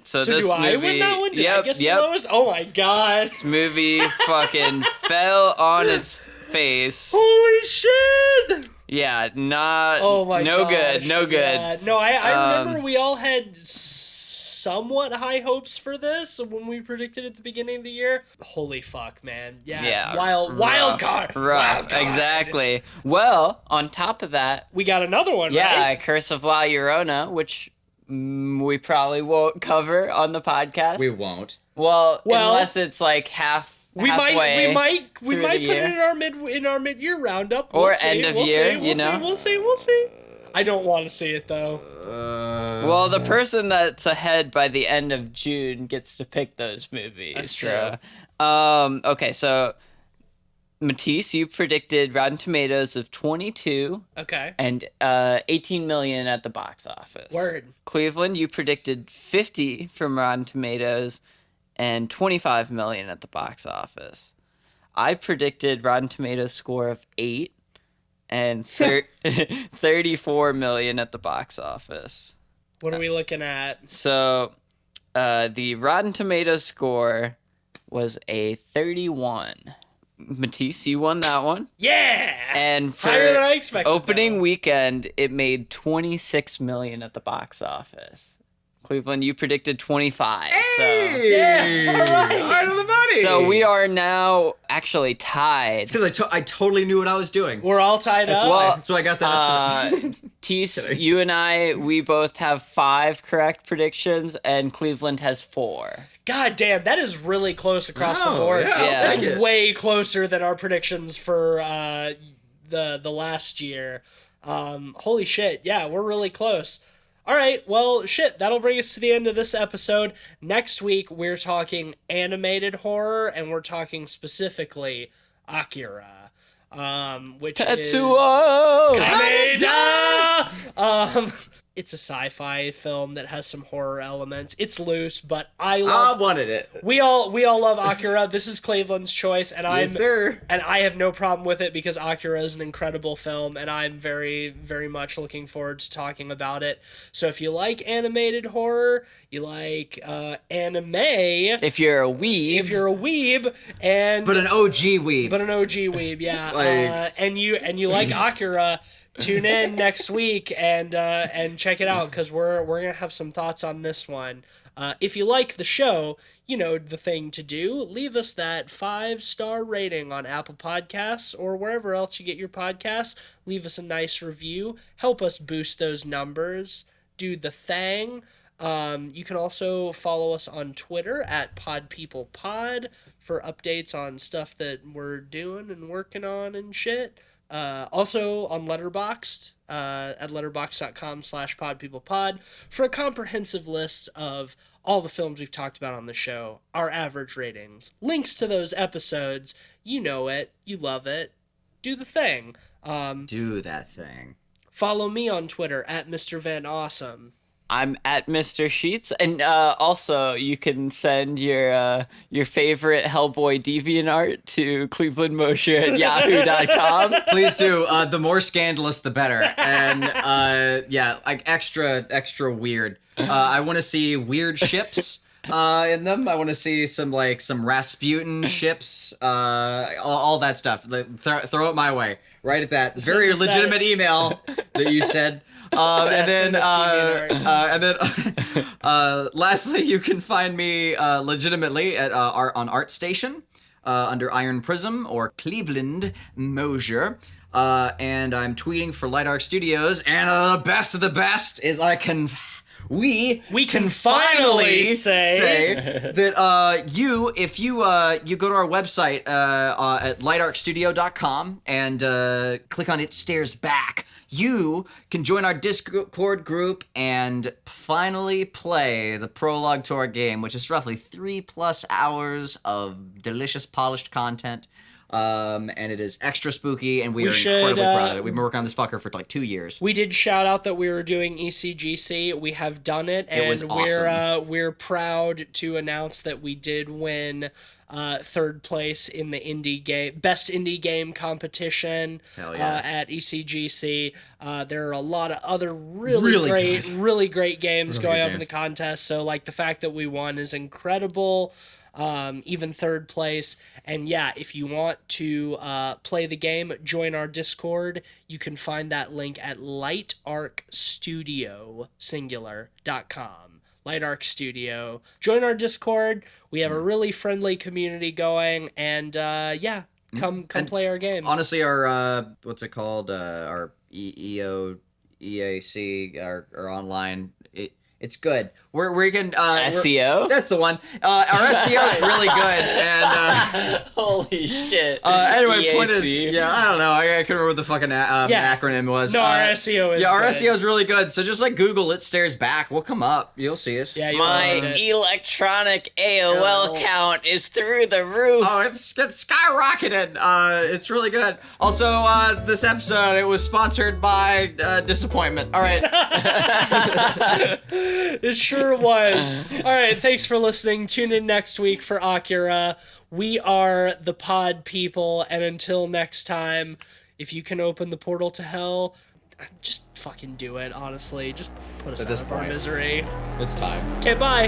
So So this do I movie, win that one? Did I yep, guess yep. the lowest? Oh my god. This movie fucking fell on its face. Holy shit! Yeah, not. Oh my no gosh. good, no good. Yeah. No, I remember we all had somewhat high hopes for this when we predicted at the beginning of the year. Holy fuck, man. Yeah. Wild card. Rough, Wild card. exactly. Well, on top of that, We got another one, yeah, right? Curse of La Llorona, which we probably won't cover on the podcast. We won't. Well, Well, unless it's like halfway We might through put the it year. in our mid-year roundup. Or We'll see, end of we'll year, see, you know? We'll see. I don't want to see it though. Well, the person that's ahead by the end of June gets to pick those movies. That's true. Okay, so Matisse, you predicted Rotten Tomatoes of 22 Okay. and 18 million at the box office. Word. Cleveland, you predicted 50 from Rotten Tomatoes and 25 million at the box office. I predicted Rotten Tomatoes score of 8 and 34 million at the box office. What are we looking at? So the Rotten Tomatoes score was a 31. Matisse, you won that one. Yeah! And for Higher than I expected. opening weekend, it made 26 million at the box office. Cleveland, you predicted 25. Hey! Yeah, all right. Right on the money. So we are now actually tied. Because I totally knew what I was doing. We're all tied up. well- So I got that estimate. Tease, you and we both have 5 correct predictions, and Cleveland has 4. God damn, that is really close across the Oh, board. yeah, I'll Yeah. That's take it. way closer than our predictions for the last year. Holy shit, yeah, we're really close. All right, well, shit, that'll bring us to the end of this episode. Next week, we're talking animated horror, and we're talking specifically Akira, which Tetsuo! is... Kaneda! It's a sci-fi film that has some horror elements. It's loose, but I love... I wanted it. We all love Akira. This is Cleveland's choice, and Yes, sir. I have no problem with it because Akira is an incredible film, and I'm very, very much looking forward to talking about it. So if you like animated horror, you like anime, If you're a weeb, if you're a weeb, and But an OG weeb. but an OG weeb, yeah, Like- and you like Akira. Tune in next week and check it out because we're gonna have some thoughts on this one. If you like the show, you know the thing to do. Leave us that 5-star rating on Apple Podcasts or wherever else you get your podcasts. Leave us a nice review. Help us boost those numbers. Do the thing. You can also follow us on Twitter at PodPeoplePod for updates on stuff that we're doing and working on and shit. Also on Letterboxd at letterboxd.com/podpeoplepod for a comprehensive list of all the films we've talked about on the show, our average ratings, links to those episodes. You know it, you love it. Do the thing. Do that thing. Follow me on Twitter at Mr. Van Awesome. I'm at Mr. Sheets, and also you can send your favorite Hellboy DeviantArt to clevelandmosher@yahoo.com. Please do. The more scandalous, the better. And yeah, like extra weird. I want to see weird ships in them. I want to see some Rasputin ships. All that stuff. Throw it my way. Right at that very is that- legitimate email that you said. Send us Lastly, you can find me legitimately at on ArtStation under Iron Prism or Cleveland Mosier. And I'm tweeting for Light Arc Studios. And the best of the best is we can finally say that if you go to our website at lightarcstudio.com and click on It Stares Back, you can join our Discord group and finally play the prologue to our game, which is roughly 3+ hours of delicious polished content. And it is extra spooky, and we are incredibly proud of it. We've been working on this fucker for like 2 years. We did shout out that we were doing ECGC. We have done it, and was awesome. we're proud to announce that we did win third place in the best indie game competition. Hell yeah. At ECGC. There are a lot of other really great games going up in the contest. So like the fact that we won is incredible. Even third place. And yeah, if you want to play the game, join our Discord. You can find that link at lightarcstudio.com. Light Arc Studio. Join our Discord. We have a really friendly community going, and yeah, come play our game. Honestly, our what's it called? Our EAC, our online. It's good. We can SEO? That's the one. Our SEO is really good. And holy shit. Anyway, point is, EAC. I don't know. I couldn't remember what the fucking acronym was. No, our SEO is our good. SEO is really good. So just like Google it stares back, we'll come up. You'll see us. Yeah, My electronic AOL count is through the roof. Oh, it's skyrocketed. It's really good. Also, this episode, it was sponsored by disappointment. All right. It sure was. All right, thanks for listening. Tune in next week for Akira. We are the Pod People, and until next time, if you can open the portal to hell, just fucking do it, honestly. Just put us out of our misery. It's time. Okay, bye.